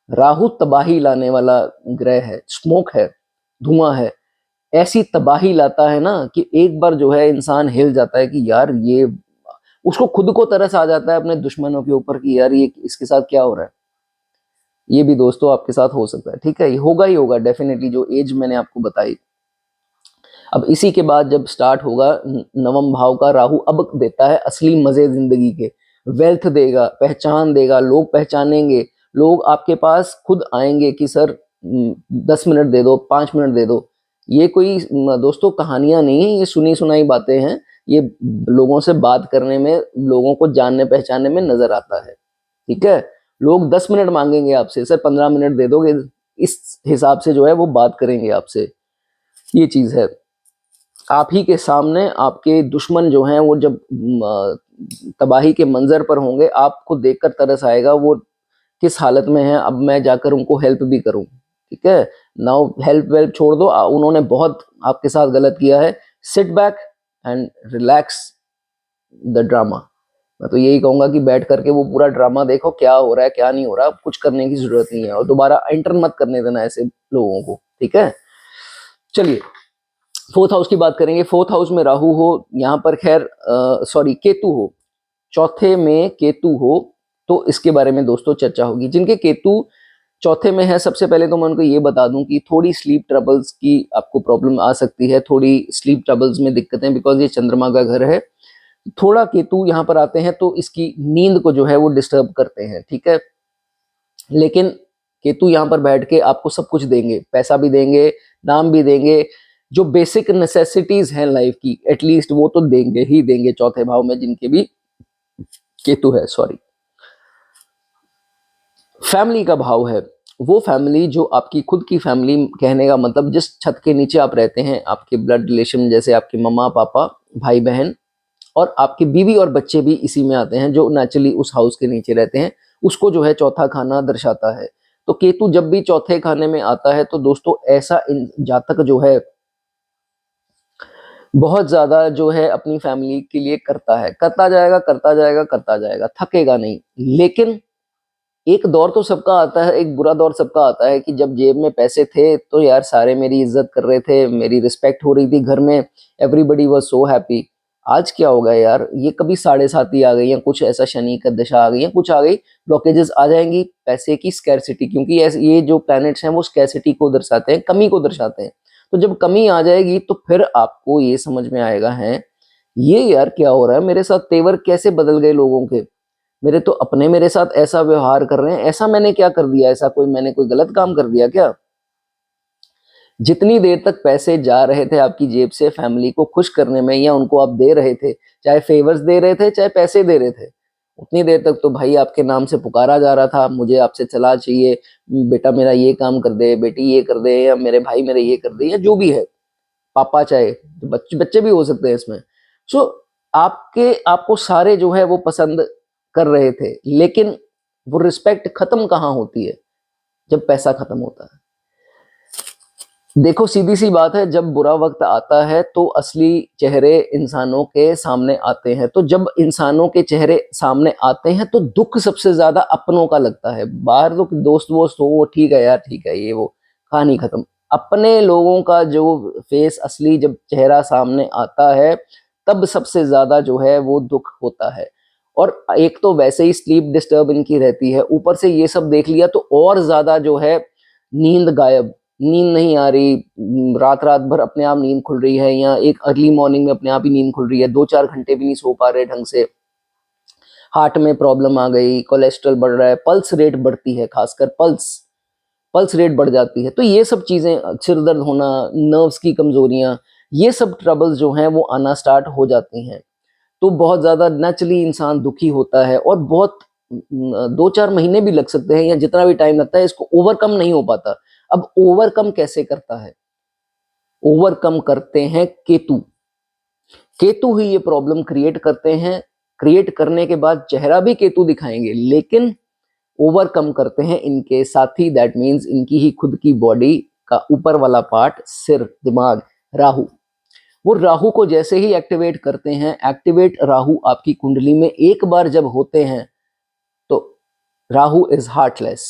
राहु तबाही लाने वाला ग्रह है, स्मोक है, धुआं है। ऐसी तबाही लाता है ना कि एक बार जो है इंसान हिल जाता है कि यार ये, उसको खुद को तरस आ जाता है अपने दुश्मनों के ऊपर कि यार ये इसके साथ क्या हो रहा है। ये भी दोस्तों आपके साथ हो सकता है, ठीक है, ये होगा ही होगा डेफिनेटली, जो एज मैंने आपको बताई। अब इसी के बाद जब स्टार्ट होगा नवम भाव का, राहु अब देता है असली मजे जिंदगी के। वेल्थ देगा, पहचान देगा, लोग पहचानेंगे, लोग आपके पास खुद आएंगे कि सर 10 मिनट दे दो, 5 मिनट दे दो। ये कोई दोस्तों कहानियां नहीं है, ये सुनी सुनाई बातें हैं। ये लोगों से बात करने में, लोगों को जानने पहचानने में नजर आता है, ठीक है। लोग 10 मिनट मांगेंगे आपसे, सर 15 मिनट दे दोगे, इस हिसाब से जो है वो बात करेंगे आपसे। ये चीज है। आप ही के सामने आपके दुश्मन जो हैं वो जब तबाही के मंजर पर होंगे, आपको देखकर तरस आएगा वो किस हालत में है, अब मैं जाकर उनको हेल्प भी करूं, ठीक है। नाउ हेल्प वेल्प छोड़ दो, उन्होंने बहुत आपके साथ गलत किया है। Sit back and relax the drama. मैं तो यही कहूंगा कि बैठ करके वो पूरा ड्रामा देखो, क्या हो रहा है क्या नहीं हो रहा, कुछ करने की जरूरत नहीं है, और दोबारा एंटर मत करने देना ऐसे लोगों को, ठीक है। चलिए फोर्थ हाउस की बात करेंगे। फोर्थ हाउस में राहु हो, यहाँ पर खैर सॉरी केतु हो, चौथे में केतु हो, तो इसके बारे में दोस्तों चर्चा होगी। जिनके केतु चौथे में है, सबसे पहले तो मैं उनको ये बता दूं कि थोड़ी स्लीप ट्रबल्स की आपको प्रॉब्लम आ सकती है, थोड़ी स्लीप ट्रबल्स में दिक्कतें, बिकॉज ये चंद्रमा का घर है। थोड़ा केतु यहाँ पर आते हैं तो इसकी नींद को जो है वो डिस्टर्ब करते हैं, ठीक है। लेकिन केतु यहाँ पर बैठ के आपको सब कुछ देंगे, पैसा भी देंगे, नाम भी देंगे, जो बेसिक नेसेसिटीज हैं लाइफ की एटलीस्ट वो तो देंगे ही देंगे। चौथे भाव में जिनके भी केतु है, सॉरी, फैमिली का भाव है, वो फैमिली जो आपकी खुद की फैमिली, कहने का मतलब जिस छत के नीचे आप रहते हैं, आपके ब्लड रिलेशन, जैसे आपके मम्मा पापा, भाई बहन, और आपकी बीवी और बच्चे भी इसी में आते हैं, जो नेचुरली उस हाउस के नीचे रहते हैं, उसको जो है चौथा खाना दर्शाता है। तो केतु जब भी चौथे खाने में आता है तो दोस्तों ऐसा जातक जो है बहुत ज्यादा जो है अपनी फैमिली के लिए करता है, करता जाएगा करता जाएगा करता जाएगा, थकेगा नहीं। लेकिन एक दौर तो सबका आता है, एक बुरा दौर सबका आता है कि जब जेब में पैसे थे तो यार सारे मेरी इज्जत कर रहे थे, मेरी रिस्पेक्ट हो रही थी घर में, एवरीबडी वाज सो हैप्पी। आज क्या हो गया यार, ये कभी 7.5 आ गई, या कुछ ऐसा शनि का दशा आ गई, या कुछ आ गई, ब्लॉकेजेस आ जाएंगी, पैसे की स्कैरसिटी, क्योंकि ये जो प्लैनेट्स हैं वो स्कैरसिटी को दर्शाते हैं, कमी को दर्शाते हैं। तो जब कमी आ जाएगी तो फिर आपको ये समझ में आएगा है ये यार क्या हो रहा है मेरे साथ, तेवर कैसे बदल गए लोगों के, मेरे तो अपने मेरे साथ ऐसा व्यवहार कर रहे हैं, ऐसा मैंने क्या कर दिया, ऐसा कोई मैंने कोई गलत काम कर दिया क्या। जितनी देर तक पैसे जा रहे थे आपकी जेब से फैमिली को खुश करने में, या उनको आप दे रहे थे, चाहे फेवर्स दे रहे थे चाहे पैसे दे रहे थे, उतनी देर तक तो भाई आपके नाम से पुकारा जा रहा था, मुझे आपसे चला चाहिए, बेटा मेरा ये काम कर दे, बेटी ये कर दे, या मेरे भाई मेरे ये कर दे, या जो भी है, पापा चाहे, तो बच्चे बच्चे भी हो सकते हैं इसमें। सो आपको सारे जो है वो पसंद कर रहे थे, लेकिन वो रिस्पेक्ट खत्म कहाँ होती है, जब पैसा खत्म होता है। देखो सीधी सी बात है, जब बुरा वक्त आता है तो असली चेहरे इंसानों के सामने आते हैं। तो जब इंसानों के चेहरे सामने आते हैं तो दुख सबसे ज्यादा अपनों का लगता है। बाहर तो दोस्त वोस्त हो वो ठीक है यार, ठीक है, ये वो कहानी खत्म। अपने लोगों का जो फेस, असली जब चेहरा सामने आता है तब सबसे ज्यादा जो है वो दुख होता है। और एक तो वैसे ही स्लीप डिस्टर्ब इनकी रहती है, ऊपर से ये सब देख लिया तो और ज्यादा जो है नींद गायब, नींद नहीं आ रही, रात रात भर अपने आप नींद खुल रही है, या एक अर्ली मॉर्निंग में अपने आप ही नींद खुल रही है, 2-4 घंटे भी नहीं सो पा रहे ढंग से, हार्ट में प्रॉब्लम आ गई, कोलेस्ट्रॉल बढ़ रहा है, पल्स रेट बढ़ती है, खासकर पल्स पल्स रेट बढ़ जाती है। तो ये सब चीजें, सिर दर्द होना, नर्व्स की कमजोरियां, ये सब ट्रबल्स जो हैं वो आना स्टार्ट हो जाती हैं। तो बहुत ज्यादा नेचुरली इंसान दुखी होता है, और बहुत 2-4 महीने भी लग सकते हैं, या जितना भी टाइम लगता है इसको ओवरकम नहीं हो पाता। अब ओवरकम कैसे करता है? ओवरकम करते हैं केतु। केतु ही ये प्रॉब्लम क्रिएट करते हैं। क्रिएट करने के बाद चेहरा भी केतु दिखाएंगे, लेकिन ओवरकम करते हैं इनके साथी, दैट मीन्स इनकी ही खुद की बॉडी का ऊपर वाला पार्ट, सिर, दिमाग, राहु। वो राहु को जैसे ही एक्टिवेट करते हैं, एक्टिवेट राहु आपकी कुंडली में एक बार जब होते हैं तो Rahu is heartless,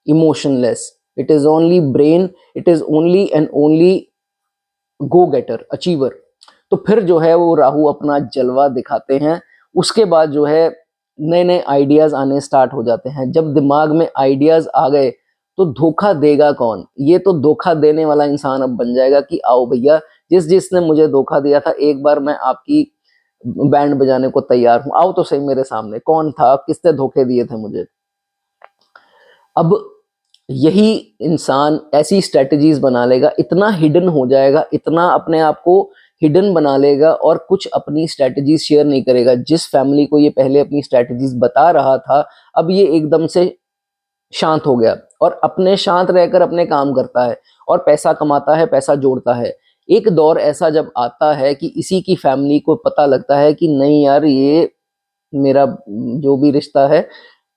emotionless, it is only brain, it is only and only go getter, achiever. तो फिर जो है वो राहु अपना जलवा दिखाते हैं। उसके बाद जो है नए नए आइडियाज आने स्टार्ट हो जाते हैं। जब दिमाग में आइडियाज आ गए तो धोखा देगा कौन? ये तो धोखा देने वाला इंसान अब बन जाएगा कि आओ भैया, जिसने मुझे धोखा दिया था, एक बार मैं आपकी बैंड बजाने को तैयार हूं, आओ तो सही मेरे सामने, कौन था, किसने धोखे दिए थे मुझे। अब यही इंसान ऐसी स्ट्रेटजीज बना लेगा, इतना हिडन हो जाएगा, इतना अपने आप को हिडन बना लेगा और कुछ अपनी स्ट्रेटजीज शेयर नहीं करेगा। जिस फैमिली को ये पहले अपनी स्ट्रेटजीज बता रहा था, अब ये एकदम से शांत हो गया और अपने शांत रहकर अपने काम करता है और पैसा कमाता है, पैसा जोड़ता है। एक दौर ऐसा जब आता है कि इसी की फैमिली को पता लगता है कि नहीं यार, ये मेरा जो भी रिश्ता है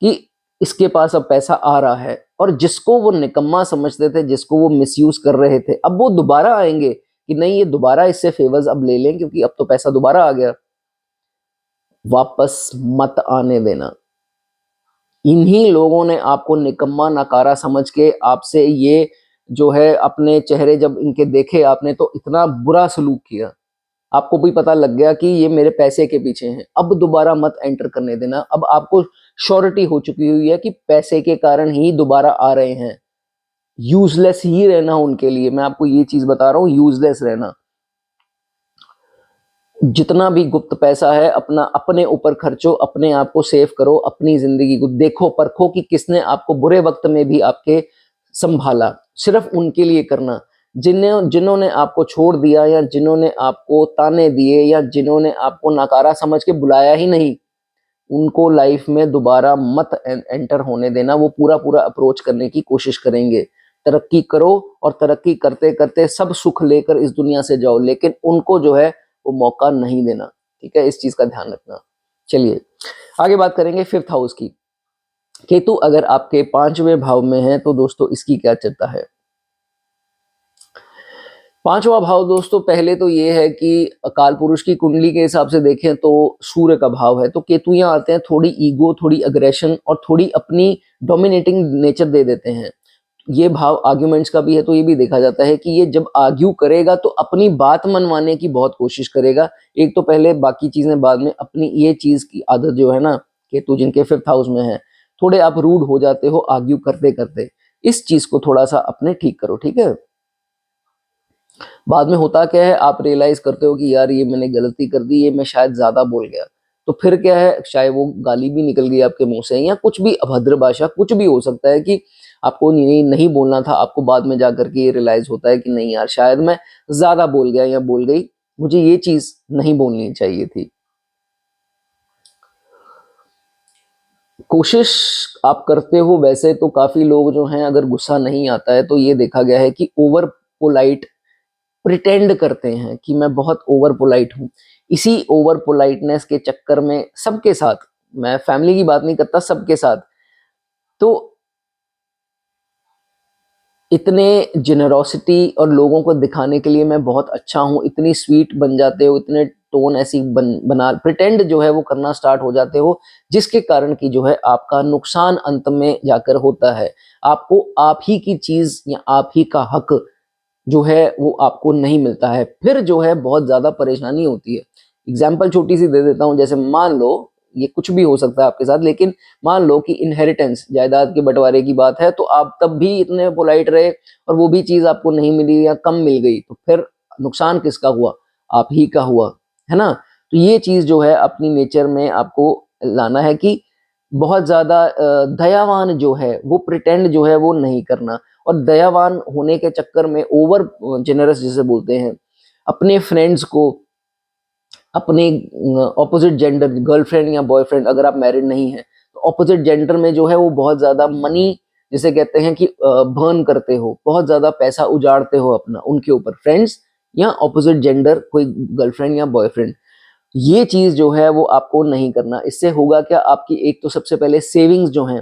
कि इसके पास अब पैसा आ रहा है, और जिसको वो निकम्मा समझते थे, जिसको वो मिसयूज कर रहे थे, अब वो दोबारा आएंगे कि नहीं, ये दोबारा इससे फेवर्स अब ले लें क्योंकि अब तो पैसा दोबारा आ गया। वापस मत आने देना। इन्हीं लोगों ने आपको निकम्मा नकारा समझ के आपसे ये जो है अपने चेहरे जब इनके देखे आपने तो इतना बुरा सलूक किया, आपको भी पता लग गया कि ये मेरे पैसे के पीछे हैं। अब दोबारा मत एंटर करने देना। अब आपको श्योरिटी हो चुकी हुई है कि पैसे के कारण ही दोबारा आ रहे हैं। यूजलेस ही रहना उनके लिए, मैं आपको ये चीज बता रहा हूं, यूजलेस रहना। जितना भी गुप्त पैसा है अपना अपने ऊपर खर्चो, अपने आप को सेव करो, अपनी जिंदगी को देखो परखो कि किसने आपको बुरे वक्त में भी आपके संभाला। सिर्फ उनके लिए करना। जिन्होंने आपको छोड़ दिया या जिन्होंने आपको ताने दिए या जिन्होंने आपको नकारा समझ के बुलाया ही नहीं, उनको लाइफ में दोबारा मत एंटर होने देना। वो पूरा पूरा अप्रोच करने की कोशिश करेंगे। तरक्की करो और तरक्की करते करते सब सुख लेकर इस दुनिया से जाओ, लेकिन उनको जो है वो मौका नहीं देना। ठीक है, इस चीज का ध्यान रखना। चलिए आगे बात करेंगे फिफ्थ हाउस की। केतु अगर आपके 5वें भाव में है तो दोस्तों इसकी क्या चर्चा है? 5वां भाव दोस्तों, पहले तो ये है कि अकाल पुरुष की कुंडली के हिसाब से देखें तो सूर्य का भाव है, तो केतु यहाँ आते हैं, थोड़ी ईगो, थोड़ी अग्रेशन और थोड़ी अपनी डोमिनेटिंग नेचर दे देते हैं। ये भाव आर्ग्यूमेंट्स का भी है, तो ये भी देखा जाता है कि ये जब आर्ग्यू करेगा तो अपनी बात मनवाने की बहुत कोशिश करेगा। एक तो पहले, बाकी चीजें बाद में। अपनी ये चीज की आदत जो है ना, केतु जिनके 5th हाउस में है, थोड़े आप रूड हो जाते हो आर्ग्यू करते करते। इस चीज को थोड़ा सा अपने ठीक करो, ठीक है। बाद में होता क्या है, आप रियलाइज करते हो कि यार ये मैंने गलती कर दी, ये मैं शायद ज्यादा बोल गया। तो फिर क्या है, शायद वो गाली भी निकल गई आपके मुंह से या कुछ भी अभद्र भाषा, कुछ भी हो सकता है कि आपको नहीं बोलना था। आपको बाद में जाकर के ये रियलाइज होता है कि नहीं यार, शायद मैं ज्यादा बोल गया या बोल गई, मुझे ये चीज नहीं बोलनी चाहिए थी। कोशिश आप करते हो वैसे तो काफी लोग जो हैं, अगर गुस्सा नहीं आता है तो ये देखा गया है कि ओवर पोलाइट प्रिटेंड करते हैं कि मैं बहुत ओवर पोलाइट हूं। इसी ओवर पोलाइटनेस के चक्कर में सबके साथ, मैं फैमिली की बात नहीं करता, सबके साथ, तो इतने जेनरोसिटी और लोगों को दिखाने के लिए मैं बहुत अच्छा हूं, इतनी स्वीट बन जाते हो, इतने टोन ऐसी बना प्रिटेंड जो है वो करना स्टार्ट हो जाते हो, जिसके कारण की जो है आपका नुकसान अंत में जाकर होता है। आपको आप ही की चीज या आप ही का हक जो है वो आपको नहीं मिलता है। फिर जो है बहुत ज्यादा परेशानी होती है। एग्जाम्पल छोटी सी दे देता हूँ, जैसे मान लो, ये कुछ भी हो सकता है आपके साथ, लेकिन मान लो कि इनहेरिटेंस, जायदाद के बंटवारे की बात है, तो आप तब भी इतने पोलाइट रहे और वो भी चीज आपको नहीं मिली या कम मिल गई, तो फिर नुकसान किसका हुआ? आप ही का हुआ, है ना। तो ये चीज जो है अपनी नेचर में आपको लाना है कि बहुत ज्यादा दयावान जो है वो प्रिटेंड जो है वो नहीं करना। और दयावान होने के चक्कर में ओवर जेनरस जिसे बोलते हैं, अपने फ्रेंड्स को, अपने ऑपोजिट जेंडर, गर्लफ्रेंड या बॉयफ्रेंड, अगर आप मैरिड नहीं हैं तो ऑपोजिट जेंडर में जो है वो बहुत ज्यादा मनी जिसे कहते हैं कि बर्न करते हो, बहुत ज़्यादा पैसा उजाड़ते हो अपना उनके ऊपर, फ्रेंड्स या ऑपोजिट जेंडर कोई गर्लफ्रेंड या बॉयफ्रेंड, ये चीज़ जो है वो आपको नहीं करना। इससे होगा क्या, आपकी एक तो सबसे पहले सेविंग्स जो हैं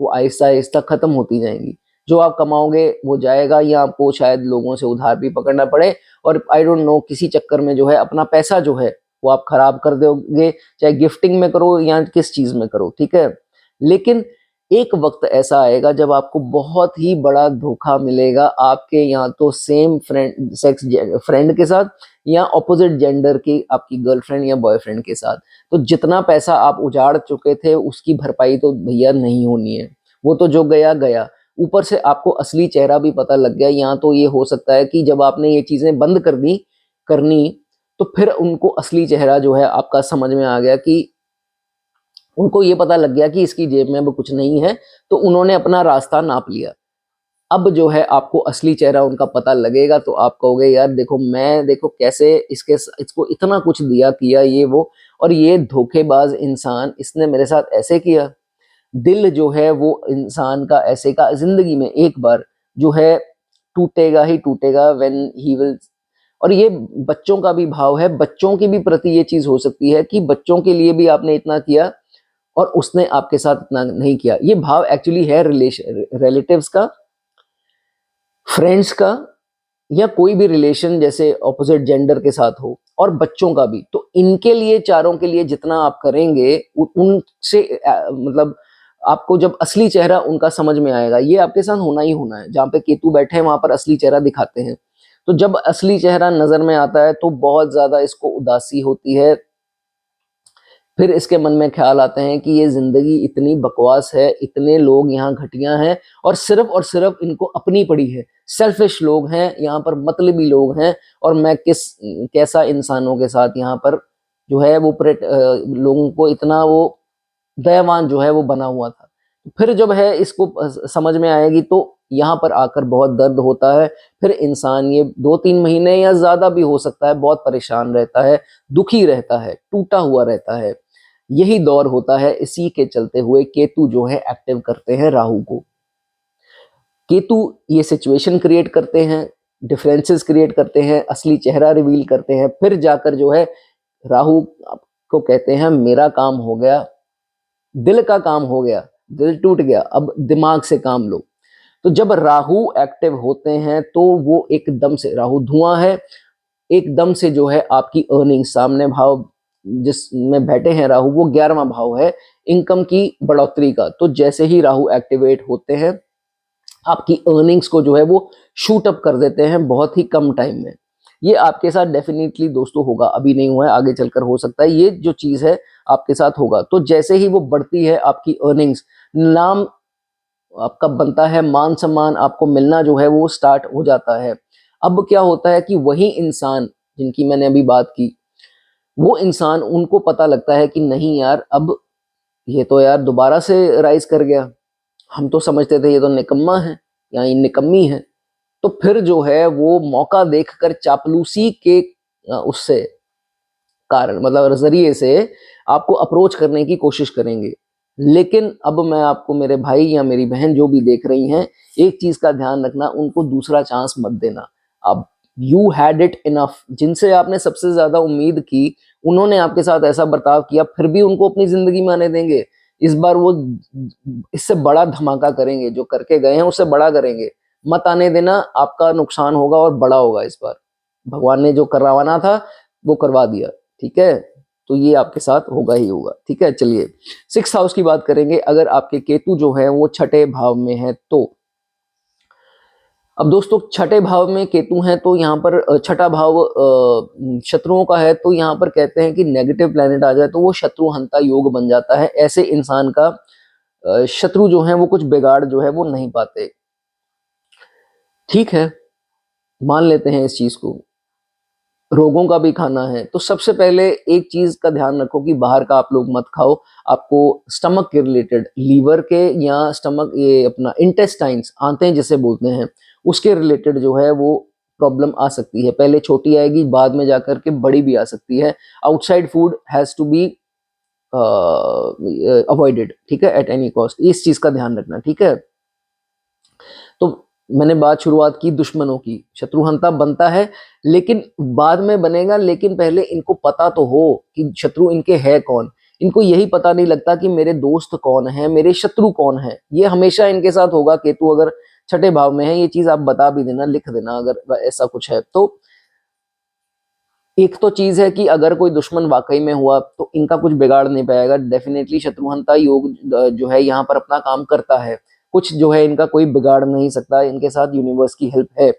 वो आहिस्ता-आहिस्ता खत्म होती जाएँगी। जो आप कमाओगे वो जाएगा, या आपको शायद लोगों से उधार भी पकड़ना पड़े, और आई डोंट नो किसी चक्कर में जो है अपना पैसा जो है वो आप खराब कर दोगे, चाहे गिफ्टिंग में करो या किस चीज़ में करो, ठीक है? लेकिन एक वक़्त ऐसा आएगा जब आपको बहुत ही बड़ा धोखा मिलेगा, आपके या तो सेम फ्रेंड के साथ या ऑपोजिट जेंडर की आपकी गर्लफ्रेंड या बॉयफ्रेंड के साथ। तो जितना पैसा आप उजाड़ चुके थे उसकी भरपाई तो भैया नहीं होनी है। वो तो जो गया गया। ऊपर से आपको असली चेहरा भी पता लग गया, या तो ये हो सकता है कि जब आपने ये चीज़ें बंद कर दी करनी, तो फिर उनको असली चेहरा जो है आपका समझ में आ गया, कि उनको ये पता लग गया कि इसकी जेब में अब कुछ नहीं है, तो उन्होंने अपना रास्ता नाप लिया। अब जो है आपको असली चेहरा उनका पता लगेगा, तो आप कहोगे यार देखो, मैं देखो कैसे इसको इतना कुछ दिया किया ये वो, और ये धोखेबाज इंसान इसने मेरे साथ ऐसे किया। दिल जो है वो इंसान का ऐसे का ज़िंदगी में एक बार जो है टूटेगा ही टूटेगा, व्हेन ही विल। और ये बच्चों का भी भाव है, बच्चों की भी प्रति ये चीज़ हो सकती है कि बच्चों के लिए भी आपने इतना किया और उसने आपके साथ इतना नहीं किया। ये भाव एक्चुअली है रिलेटिव्स का, फ्रेंड्स का, या कोई भी रिलेशन जैसे ऑपोजिट जेंडर के साथ हो, और बच्चों का भी। तो इनके लिए, चारों के लिए जितना आप करेंगे उनसे मतलब आपको जब असली चेहरा उनका समझ में आएगा, ये आपके साथ होना ही होना है। जहाँ पे केतु बैठे हैं वहां पर असली चेहरा दिखाते हैं। तो जब असली चेहरा नजर में आता है तो बहुत ज्यादा इसको उदासी होती है। फिर इसके मन में ख्याल आते हैं कि ये ज़िंदगी इतनी बकवास है, इतने लोग यहाँ घटिया हैं, और सिर्फ इनको अपनी पड़ी है। सेल्फिश लोग हैं यहाँ पर, मतलबी लोग हैं, और मैं कैसा इंसानों के साथ यहाँ पर जो है वो लोगों को इतना वो दयावान जो है वो बना हुआ था। फिर जब है इसको समझ में आएगी, तो यहाँ पर आकर बहुत दर्द होता है। फिर इंसान ये 2-3 महीने या ज़्यादा भी हो सकता है बहुत परेशान रहता है, दुखी रहता है, टूटा हुआ रहता है। यही दौर होता है। इसी के चलते हुए केतु जो है एक्टिव करते हैं राहु को। केतु ये सिचुएशन क्रिएट करते हैं, डिफरेंसेस क्रिएट करते हैं, असली चेहरा रिवील करते हैं। फिर जाकर जो है राहु को कहते हैं मेरा काम हो गया, दिल का काम हो गया, दिल टूट गया, अब दिमाग से काम लो। तो जब राहु एक्टिव होते हैं तो वो एकदम से, राहु धुआं है, एकदम से जो है आपकी अर्निंग, सामने भाव जिसमें बैठे हैं राहु वो 11वां भाव है इनकम की बढ़ोतरी का। तो जैसे ही राहु एक्टिवेट होते हैं आपकी अर्निंग्स को जो है वो शूट अप कर देते हैं बहुत ही कम टाइम में। ये आपके साथ डेफिनेटली दोस्तों होगा, अभी नहीं हुआ है, आगे चलकर हो सकता है। ये जो चीज है आपके साथ होगा। तो जैसे ही वो बढ़ती है आपकी अर्निंग्स, नाम आपका बनता है, मान सम्मान आपको मिलना जो है वो स्टार्ट हो जाता है। अब क्या होता है कि वही इंसान जिनकी मैंने अभी बात की, वो इंसान, उनको पता लगता है कि नहीं यार, अब ये तो यार दोबारा से राइज कर गया, हम तो समझते थे ये तो निकम्मा है या ये निकम्मी है। तो फिर जो है वो मौका देखकर चापलूसी के उससे कारण, मतलब जरिए से आपको अप्रोच करने की कोशिश करेंगे। लेकिन अब मैं आपको, मेरे भाई या मेरी बहन जो भी देख रही हैं, एक चीज का ध्यान रखना, उनको दूसरा चांस मत देना। अब यू हैड इट इनफ। जिनसे आपने सबसे ज्यादा उम्मीद की, उन्होंने आपके साथ ऐसा बर्ताव किया, फिर भी उनको अपनी जिंदगी में आने देंगे? इस बार वो इससे बड़ा धमाका करेंगे, जो करके गए हैं उससे बड़ा करेंगे। मत आने देना, आपका नुकसान होगा और बड़ा होगा इस बार। भगवान ने जो करवाना था वो करवा दिया, ठीक है? तो ये आपके साथ होगा ही होगा, ठीक है? चलिए 6th हाउस की बात करेंगे। अगर आपके केतु जो है वो छठे भाव में है तो, अब दोस्तों छठे भाव में केतु हैं तो यहाँ पर छठा भाव शत्रुओं का है, तो यहाँ पर कहते हैं कि नेगेटिव प्लैनेट आ जाए तो वो शत्रुहंता योग बन जाता है। ऐसे इंसान का शत्रु जो है वो कुछ बिगाड़ जो है वो नहीं पाते। ठीक है, मान लेते हैं इस चीज को। रोगों का भी खाना है तो सबसे पहले एक चीज का ध्यान रखो कि बाहर का आप लोग मत खाओ। आपको स्टमक के रिलेटेड, लीवर के या स्टमक, ये अपना इंटेस्टाइन्स आते हैं जिसे बोलते हैं, उसके रिलेटेड जो है वो प्रॉब्लम आ सकती है। पहले छोटी आएगी, बाद में जाकर के बड़ी भी आ सकती है। Outside food has to be avoided, ठीक है, एट एनी कॉस्ट। इस चीज का ध्यान रखना, ठीक है? तो मैंने बात शुरुआत की दुश्मनों की, शत्रुहंता बनता है लेकिन बाद में बनेगा, लेकिन पहले इनको पता तो हो कि शत्रु इनके है कौन। इनको यही पता नहीं लगता कि मेरे दोस्त कौन है, मेरे शत्रु कौन है। ये हमेशा इनके साथ होगा। केतु अगर छठे भाव में है, ये चीज आप बता भी देना, लिख देना अगर ऐसा कुछ है तो। एक तो चीज है कि अगर कोई दुश्मन वाकई में हुआ तो इनका कुछ बिगाड़ नहीं पाएगा। डेफिनेटली शत्रुहंता योग जो है यहाँ पर अपना काम करता है। कुछ जो है इनका कोई बिगाड़ नहीं सकता, इनके साथ यूनिवर्स की हेल्प है।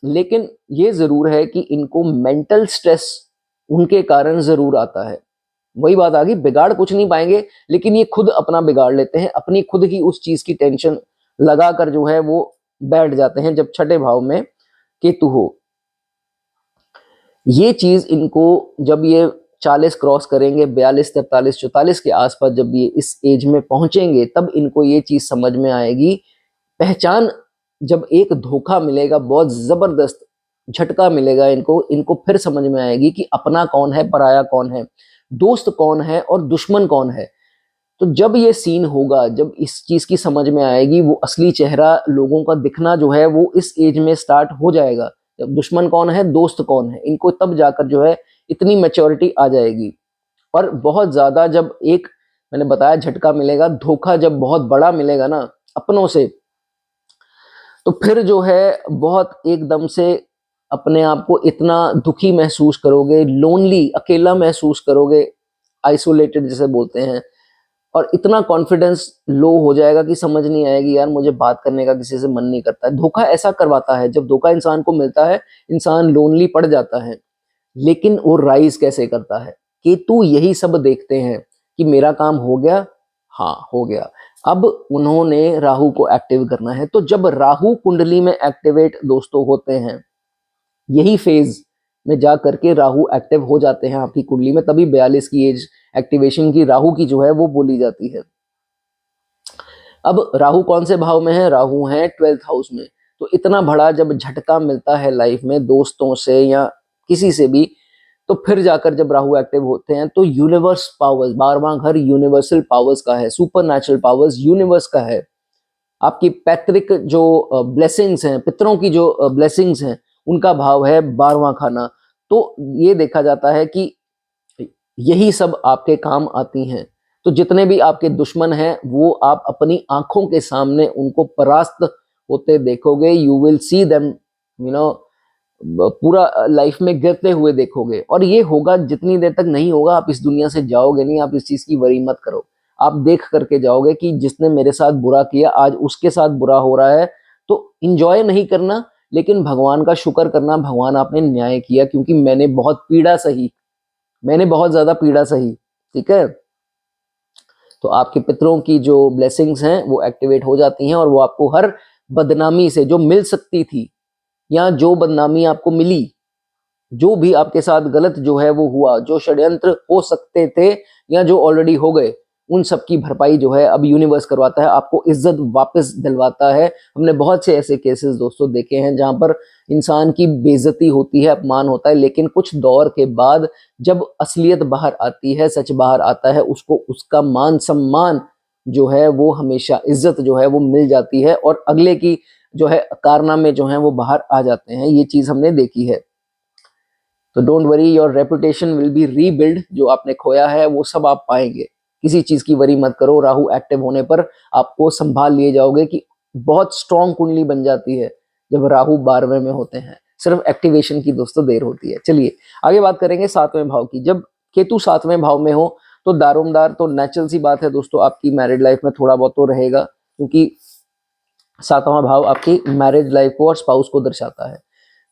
लेकिन ये जरूर है कि इनको मेंटल स्ट्रेस उनके कारण जरूर आता है। वही बात आ गई, बिगाड़ कुछ नहीं पाएंगे, लेकिन ये खुद अपना बिगाड़ लेते हैं, अपनी खुद ही उस चीज की टेंशन लगाकर जो है वो बैठ जाते हैं जब छठे भाव में केतु हो। ये चीज इनको जब ये 40 क्रॉस करेंगे, 42, 43, 44 के आसपास जब ये इस एज में पहुंचेंगे, तब इनको ये चीज समझ में आएगी। पहचान, जब एक धोखा मिलेगा, बहुत जबरदस्त झटका मिलेगा इनको, इनको फिर समझ में आएगी कि अपना कौन है, पराया कौन है, दोस्त कौन है और दुश्मन कौन है। तो जब ये सीन होगा, जब इस चीज की समझ में आएगी, वो असली चेहरा लोगों का दिखना जो है वो इस एज में स्टार्ट हो जाएगा। जब दुश्मन कौन है, दोस्त कौन है, इनको तब जाकर जो है इतनी मैच्योरिटी आ जाएगी। और बहुत ज्यादा जब एक, मैंने बताया, झटका मिलेगा, धोखा जब बहुत बड़ा मिलेगा ना अपनों से, तो फिर जो है बहुत एकदम से अपने आप को इतना दुखी महसूस करोगे, लोनली, अकेला महसूस करोगे, आइसोलेटेड जिसे बोलते हैं। और इतना कॉन्फिडेंस लो हो जाएगा कि समझ नहीं आएगी, यार मुझे बात करने का किसी से मन नहीं करता है। धोखा ऐसा करवाता है, जब धोखा इंसान को मिलता है, इंसान लोनली पड़ जाता है। लेकिन वो राइज कैसे करता है? केतु यही सब देखते हैं कि मेरा काम हो गया, हाँ हो गया, अब उन्होंने राहु को एक्टिव करना है। तो जब राहु कुंडली में एक्टिवेट दोस्तों होते हैं, यही फेज में जा करके राहु एक्टिव हो जाते हैं आपकी कुंडली में, तभी 42 की एज एक्टिवेशन की राहु की जो है वो बोली जाती है। अब राहु कौन से भाव में है? राहु है 12th हाउस में। तो इतना बड़ा जब झटका मिलता है लाइफ में दोस्तों से या किसी से भी, तो फिर जाकर जब राहु एक्टिव होते हैं तो यूनिवर्स पावर्स, 12वां घर यूनिवर्सल पावर्स का है, सुपर नेचुरल पावर्स यूनिवर्स का है। आपकी पैतृक जो ब्लेसिंग्स हैं, पितरों की जो ब्लेसिंग्स हैं, उनका भाव है 12वां खाना। तो ये देखा जाता है कि यही सब आपके काम आती हैं। तो जितने भी आपके दुश्मन हैं, वो आप अपनी आंखों के सामने उनको परास्त होते देखोगे। You will see them, you know, पूरा लाइफ में गिरते हुए देखोगे। और ये होगा, जितनी देर तक नहीं होगा आप इस दुनिया से जाओगे नहीं। आप इस चीज की वरी मत करो, आप देख करके जाओगे कि जिसने मेरे साथ बुरा किया आज उसके साथ बुरा हो रहा है। तो इंजॉय नहीं करना, लेकिन भगवान का शुक्र करना, भगवान आपने न्याय किया, क्योंकि मैंने बहुत पीड़ा सही, मैंने बहुत ज्यादा पीड़ा सही। ठीक है, तो आपके पितरों की जो ब्लेसिंग्स हैं वो एक्टिवेट हो जाती हैं, और वो आपको हर बदनामी से जो मिल सकती थी, या जो बदनामी आपको मिली, जो भी आपके साथ गलत जो है वो हुआ, जो षड्यंत्र हो सकते थे या जो ऑलरेडी हो गए, उन सब की भरपाई जो है अब यूनिवर्स करवाता है, आपको इज्जत वापस दिलवाता है। हमने बहुत से ऐसे केसेस दोस्तों देखे हैं जहां पर इंसान की बेइज्जती होती है, अपमान होता है, लेकिन कुछ दौर के बाद जब असलियत बाहर आती है, सच बाहर आता है, उसको उसका मान सम्मान जो है वो हमेशा, इज्जत जो है वो मिल जाती है, और अगले की जो है कारनामे जो है वो बाहर आ जाते हैं। ये चीज हमने देखी है। तो don't worry, your reputation will be rebuild. जो आपने खोया है वो सब आप पाएंगे, किसी चीज की वरी मत करो। राहु एक्टिव होने पर आपको संभाल लिए जाओगे कि बहुत स्ट्रॉन्ग कुंडली बन जाती है जब राहु 12वें में होते हैं। सिर्फ एक्टिवेशन की दोस्तों देर होती है। चलिए आगे बात करेंगे 7वें भाव की। जब केतु 7वें भाव में हो तो दारोमदार, तो नेचुरल सी बात है दोस्तों, आपकी मैरिड लाइफ में थोड़ा बहुत तो रहेगा, क्योंकि 7वां भाव आपकी मैरिज लाइफ को और स्पाउस को दर्शाता है।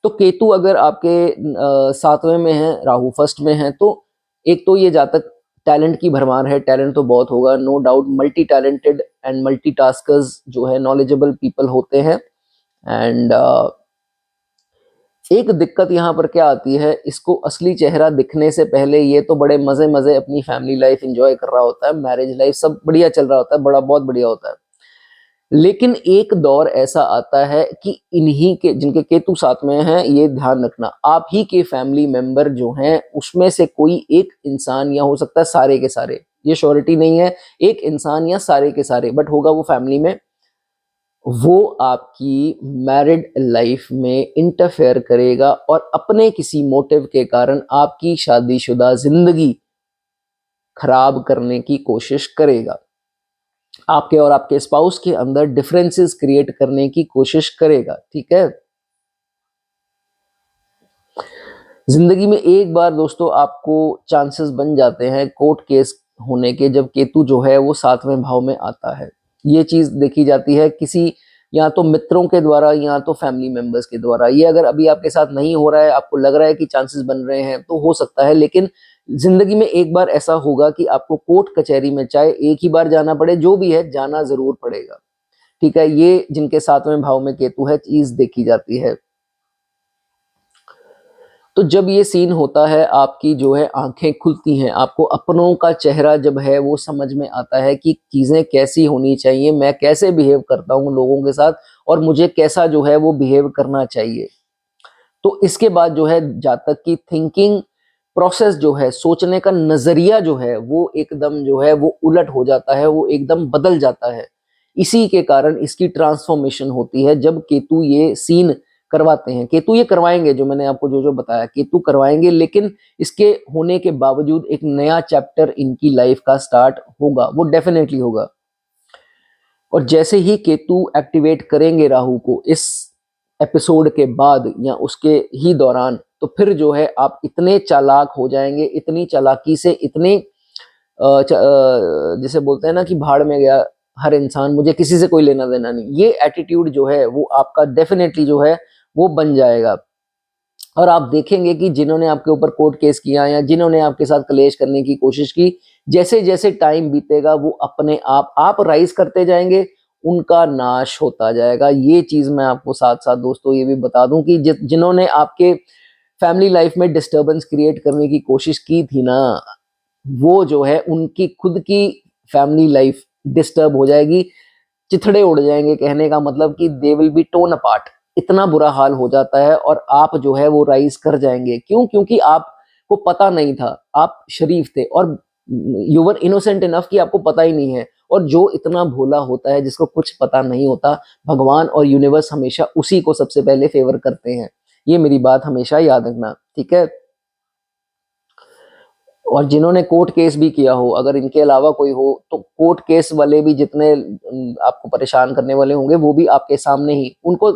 तो केतु अगर आपके 7वें में है, राहु फर्स्ट में है, तो एक तो ये जातक टैलेंट की भरमार है, टैलेंट तो बहुत होगा, no doubt. Multi talented and multitaskers जो है नॉलेजेबल पीपल होते हैं। एंड एक दिक्कत यहाँ पर क्या आती है, इसको असली चेहरा दिखने से पहले ये तो बड़े मजे मजे अपनी फैमिली लाइफ एंजॉय कर रहा होता है, मैरिज लाइफ सब बढ़िया चल रहा होता है, बड़ा बहुत बढ़िया होता है। लेकिन एक दौर ऐसा आता है कि इन्हीं के, जिनके केतु 7 में है, ये ध्यान रखना, आप ही के फैमिली मेंबर जो हैं उसमें से कोई एक इंसान, या हो सकता है सारे के सारे, ये श्योरिटी नहीं है, एक इंसान या सारे के सारे, बट होगा वो फैमिली में, वो आपकी मैरिड लाइफ में इंटरफेयर करेगा और अपने किसी मोटिव के कारण आपकी शादीशुदा जिंदगी खराब करने की कोशिश करेगा, आपके और आपके स्पाउस के अंदर डिफरेंसेस क्रिएट करने की कोशिश करेगा। ठीक है, जिंदगी में एक बार दोस्तों आपको चांसेस बन जाते हैं कोर्ट केस होने के, जब केतु जो है वो 7वें भाव में आता है। ये चीज देखी जाती है किसी या तो मित्रों के द्वारा या तो फैमिली मेंबर्स के द्वारा। ये अगर अभी आपके साथ नहीं हो रहा है, आपको लग रहा है कि चांसेस बन रहे हैं, तो हो सकता है, लेकिन जिंदगी में एक बार ऐसा होगा कि आपको कोर्ट कचहरी में चाहे एक ही बार जाना पड़े, जो भी है जाना जरूर पड़ेगा। ठीक है, ये जिनके 7वें भाव में केतु है चीज देखी जाती है। तो जब ये सीन होता है, आपकी जो है आंखें खुलती हैं, आपको अपनों का चेहरा जब है वो समझ में आता है कि चीजें कैसी होनी चाहिए, मैं कैसे बिहेव करता हूँ लोगों के साथ और मुझे कैसा जो है वो बिहेव करना चाहिए। तो इसके बाद जो है जातक की थिंकिंग प्रोसेस जो है, सोचने का नजरिया जो है वो एकदम जो है वो उलट हो जाता है, वो एकदम बदल जाता है। इसी के कारण इसकी ट्रांसफॉर्मेशन होती है जब केतु ये सीन करवाते हैं। केतु ये करवाएंगे, जो मैंने आपको जो जो बताया केतु करवाएंगे, लेकिन इसके होने के बावजूद एक नया चैप्टर इनकी लाइफ का स्टार्ट होगा, वो डेफिनेटली होगा। और जैसे ही केतु एक्टिवेट करेंगे राहु को इस एपिसोड के बाद या उसके ही दौरान, तो फिर जो है आप इतने चालाक हो जाएंगे, इतनी चालाकी से, इतने जैसे बोलते हैं ना कि भाड़ में गया हर इंसान, मुझे किसी से कोई लेना देना नहीं, ये एटीट्यूड जो है वो आपका डेफिनेटली जो है वो बन जाएगा। और आप देखेंगे कि जिन्होंने आपके ऊपर कोर्ट केस किया या जिन्होंने आपके साथ कलेश करने की कोशिश की, जैसे जैसे टाइम बीतेगा वो अपने आप राइज करते जाएंगे, उनका नाश होता जाएगा। ये चीज मैं आपको साथ साथ दोस्तों ये भी बता दूं कि जिन्होंने आपके फैमिली लाइफ में डिस्टर्बेंस क्रिएट करने की कोशिश की थी ना, वो जो है उनकी खुद की फैमिली लाइफ डिस्टर्ब हो जाएगी, चिथड़े उड़ जाएंगे, कहने का मतलब कि they will be tone apart. इतना बुरा हाल हो जाता है और आप जो है वो राइज कर जाएंगे। क्यों? क्योंकि आपको पता नहीं था, आप शरीफ थे और यू वर इनोसेंट इनफ कि आपको पता ही नहीं है। और जो इतना भोला होता है, जिसको कुछ पता नहीं होता, भगवान और यूनिवर्स हमेशा उसी को सबसे पहले फेवर करते हैं। ये मेरी बात हमेशा याद रखना, ठीक है। और जिन्होंने कोर्ट केस भी किया हो, अगर इनके अलावा कोई हो, तो कोर्ट केस वाले भी जितने आपको परेशान करने वाले होंगे, वो भी आपके सामने ही, उनको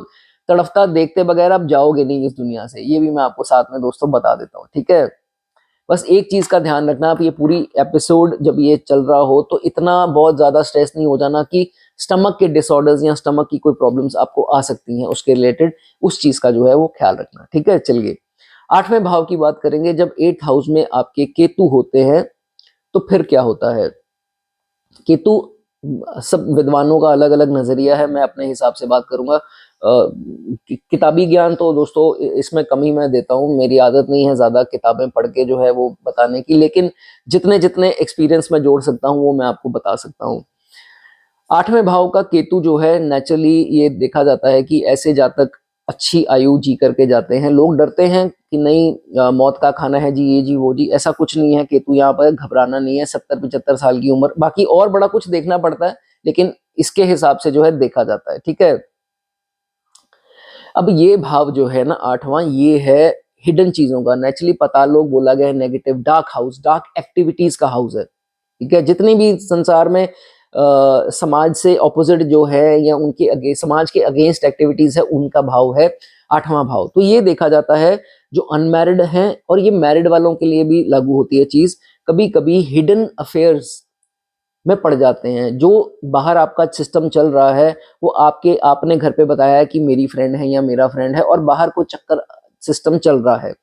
तड़फता देखते बगैर आप जाओगे नहीं इस दुनिया से। ये भी मैं आपको साथ में दोस्तों बता देता हूँ, ठीक है। बस एक चीज का ध्यान रखना, आप ये पूरी एपिसोड जब ये चल रहा हो तो इतना बहुत ज्यादा स्ट्रेस नहीं हो जाना कि स्टमक के डिसऑर्डर्स या स्टमक की कोई प्रॉब्लम्स आपको आ सकती हैं, उसके रिलेटेड उस चीज का जो है वो ख्याल रखना, ठीक है। चलिए 8वें भाव की बात करेंगे। जब 8th हाउस में आपके केतु होते हैं तो फिर क्या होता है। केतु, सब विद्वानों का अलग अलग नजरिया है, मैं अपने हिसाब से बात करूंगा। किताबी ज्ञान तो दोस्तों इसमें कमी मैं देता हूँ, मेरी आदत नहीं है ज्यादा किताबें पढ़ के जो है वो बताने की, लेकिन जितने जितने एक्सपीरियंस में जोड़ सकता हूँ वो मैं आपको बता सकता हूँ। 8वें भाव का केतु जो है, नेचुरली ये देखा जाता है कि ऐसे जातक अच्छी आयु जी करके जाते हैं। लोग डरते हैं कि नहीं मौत का खाना है जी, ये जी वो जी, ऐसा कुछ नहीं है। केतु यहाँ पर घबराना नहीं है, 70-75 साल की उम्र, बाकी और बड़ा कुछ देखना पड़ता है, लेकिन इसके हिसाब से जो है देखा जाता है, ठीक है। अब ये भाव जो है ना 8वां, ये है हिडन चीजों का। नेचुरली पाताल लोक बोला गया है, negative dark house, dark activities का हाउस है, ठीक है। जितनी भी संसार में समाज से ऑपोजिट जो है या उनके समाज के अगेंस्ट एक्टिविटीज है, उनका भाव है 8वां भाव। तो ये देखा जाता है जो अनमैरिड हैं, और ये मैरिड वालों के लिए भी लागू होती है चीज, कभी कभी हिडन अफेयर्स में पड़ जाते हैं। जो बाहर आपका सिस्टम चल रहा है वो आपने घर पे बताया है कि मेरी फ्रेंड है या मेरा फ्रेंड है, और बाहर कोई चक्कर सिस्टम चल रहा है,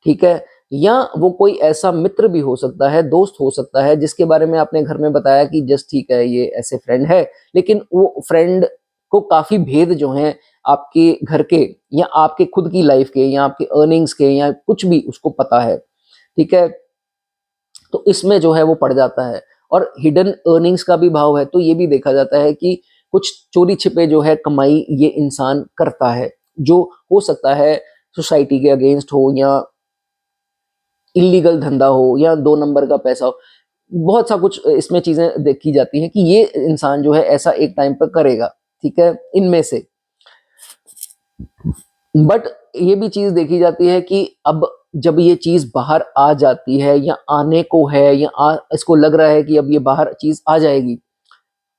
ठीक है। या वो कोई ऐसा मित्र भी हो सकता है, दोस्त हो सकता है, जिसके बारे में आपने घर में बताया कि जस्ट ठीक है ये ऐसे फ्रेंड है, लेकिन वो फ्रेंड को काफी भेद जो हैं आपके घर के या आपके खुद की लाइफ के या आपके अर्निंग्स के या कुछ भी उसको पता है, ठीक है। तो इसमें जो है वो पड़ जाता है। और हिडन अर्निंग्स का भी भाव है, तो ये भी देखा जाता है कि कुछ चोरी छिपे जो है कमाई ये इंसान करता है, जो हो सकता है सोसाइटी के अगेंस्ट हो या इलीगल धंधा हो या 2 नंबर का पैसा हो। बहुत सा कुछ इसमें चीजें देखी जाती हैं कि ये इंसान जो है ऐसा एक टाइम पर करेगा। ठीक है, इनमें से। बट ये भी चीज देखी जाती है कि अब जब ये चीज बाहर आ जाती है या आने को है या इसको लग रहा है कि अब ये बाहर चीज आ जाएगी,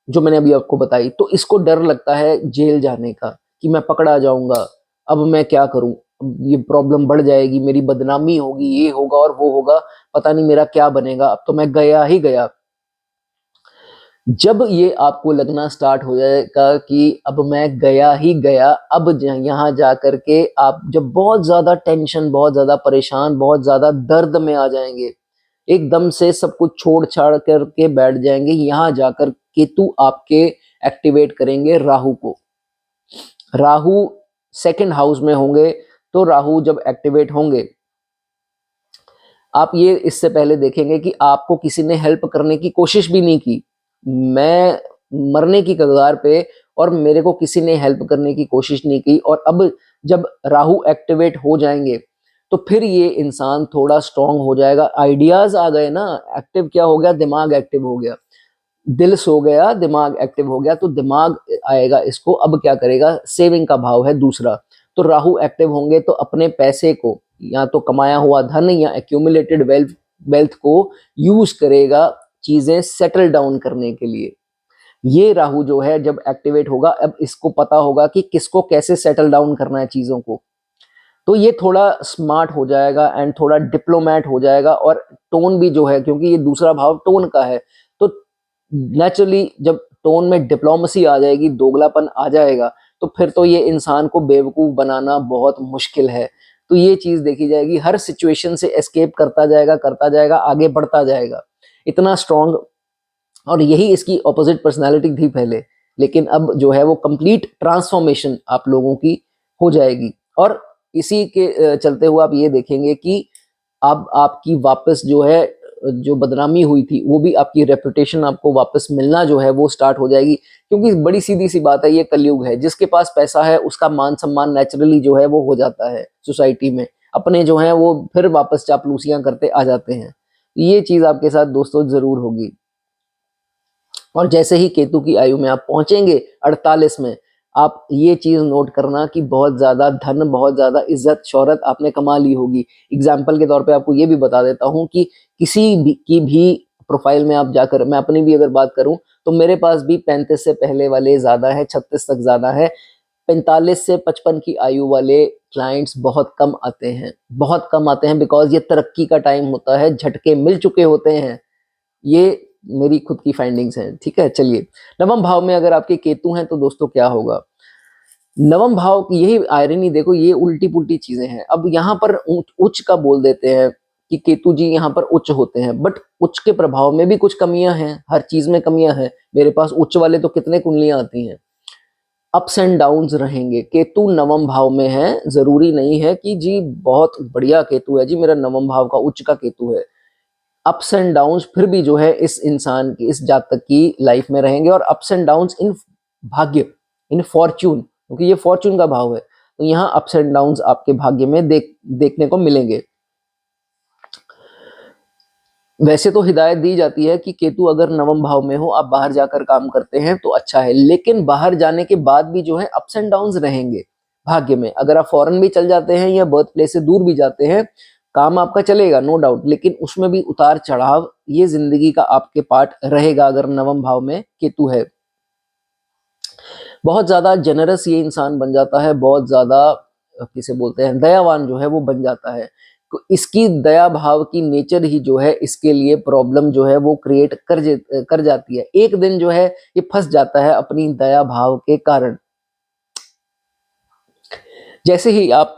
जो मैंने अभी आपको बताई, तो इसको डर लगता है जेल जाने का कि मैं पकड़ा जाऊंगा, अब मैं क्या करूं, अब ये प्रॉब्लम बढ़ जाएगी, मेरी बदनामी होगी, ये होगा और वो होगा, पता नहीं मेरा क्या बनेगा, अब तो मैं गया ही गया। जब ये आपको लगना स्टार्ट हो जाएगा कि अब मैं गया ही गया, अब यहाँ जा करके आप जब बहुत ज्यादा टेंशन, बहुत ज्यादा परेशान, बहुत ज्यादा दर्द में आ जाएंगे, एकदम से सब कुछ छोड़ छाड़ करके बैठ जाएंगे, यहाँ जाकर केतु आपके एक्टिवेट करेंगे राहु को। राहु सेकंड हाउस में होंगे, तो राहु जब एक्टिवेट होंगे, आप ये इससे पहले देखेंगे कि आपको किसी ने हेल्प करने की कोशिश भी नहीं की, मैं मरने की कगार पे, और मेरे को किसी ने हेल्प करने की कोशिश नहीं की। और अब जब राहु एक्टिवेट हो जाएंगे तो फिर ये इंसान थोड़ा स्ट्रांग हो जाएगा, आइडियाज आ गए ना, एक्टिव क्या हो गया, दिमाग एक्टिव हो गया, दिल सो गया दिमाग एक्टिव हो गया, तो दिमाग आएगा इसको, अब क्या करेगा, सेविंग का भाव है दूसरा, तो राहु एक्टिव होंगे तो अपने पैसे को, या तो कमाया हुआ धन या एक्यूमुलेटेड वेल्थ वेल्थ को यूज करेगा चीजें सेटल डाउन करने के लिए। ये राहु जो है जब एक्टिवेट होगा, अब इसको पता होगा कि किसको कैसे सेटल डाउन करना है चीजों को, तो ये थोड़ा स्मार्ट हो जाएगा एंड थोड़ा डिप्लोमेट हो जाएगा। और टोन भी जो है, क्योंकि ये दूसरा भाव टोन का है, तो नेचुरली जब टोन में डिप्लोमेसी आ जाएगी, दोगलापन आ जाएगा, तो फिर तो ये इंसान को बेवकूफ बनाना बहुत मुश्किल है। तो ये चीज देखी जाएगी, हर सिचुएशन से एस्केप करता जाएगा, आगे बढ़ता जाएगा, इतना स्ट्रांग। और यही इसकी ऑपोजिट पर्सनालिटी थी पहले, लेकिन अब जो है वो कंप्लीट ट्रांसफॉर्मेशन आप लोगों की हो जाएगी। और इसी के चलते हुए आप ये देखेंगे कि अब आपकी वापस जो है, जो बदनामी हुई थी, वो भी आपकी रेपुटेशन आपको वापस मिलना जो है वो स्टार्ट हो जाएगी। क्योंकि बड़ी सीधी सी बात है, ये कलयुग है, जिसके पास पैसा है उसका मान सम्मान नेचुरली जो है वो हो जाता है सोसाइटी में, अपने जो है वो फिर वापस चापलूसियां करते आ जाते हैं। ये चीज आपके साथ दोस्तों जरूर होगी। और जैसे ही केतु की आयु में आप पहुंचेंगे 48 में, आप ये चीज नोट करना कि बहुत ज्यादा धन, बहुत ज्यादा इज्जत शोहरत आपने कमा ली होगी। एग्जाम्पल के तौर पे आपको ये भी बता देता हूँ कि किसी भी प्रोफाइल में आप जाकर, मैं अपनी भी अगर बात करूं, तो मेरे पास भी 35 से पहले वाले ज्यादा है, 36 तक ज्यादा है, 45 से 55 की आयु वाले क्लाइंट्स बहुत कम आते हैं, बहुत कम आते हैं, बिकॉज ये तरक्की का टाइम होता है, झटके मिल चुके होते हैं। ये मेरी खुद की फाइंडिंग्स हैं, ठीक है। चलिए, नवम भाव में अगर आपके केतु हैं तो दोस्तों क्या होगा, नवम भाव की यही आयरनी देखो, ये उल्टी पुल्टी चीजें हैं। अब यहाँ पर उच्च का बोल देते हैं कि केतु जी यहाँ पर उच्च होते हैं, बट उच्च के प्रभाव में भी कुछ कमियां हैं, हर चीज में कमियां हैं। मेरे पास उच्च वाले तो कितने कुंडलियां आती हैं, अप्स एंड डाउन्स रहेंगे। केतु नवम भाव में है, जरूरी नहीं है कि जी बहुत बढ़िया केतु है जी, मेरा नवम भाव का उच्च का केतु है। अप्स एंड डाउन्स फिर भी जो है इस इंसान की, इस जातक की लाइफ में रहेंगे, और अप्स एंड डाउन्स इन भाग्य, इन फॉर्च्यून, क्योंकि ये फॉर्च्यून का भाव है, तो यहाँ अप्स एंड डाउन्स आपके भाग्य में देखने को मिलेंगे। वैसे तो हिदायत दी जाती है कि केतु अगर नवम भाव में हो, आप बाहर जाकर काम करते हैं तो अच्छा है, लेकिन बाहर जाने के बाद भी जो है अप्स एंड डाउन्स रहेंगे भाग्य में। अगर आप फॉरेन भी चल जाते हैं या बर्थ प्लेस से दूर भी जाते हैं, काम आपका चलेगा नो डाउट, लेकिन उसमें भी उतार चढ़ाव ये जिंदगी का आपके पार्ट रहेगा अगर नवम भाव में केतु है। बहुत ज्यादा जेनरस ये इंसान बन जाता है, बहुत ज्यादा किसे बोलते हैं, दयावान जो है वो बन जाता है। तो इसकी दया भाव की नेचर ही जो है इसके लिए प्रॉब्लम जो है वो क्रिएट कर जाती है। एक दिन जो है ये फंस जाता है अपनी दया भाव के कारण। जैसे ही आप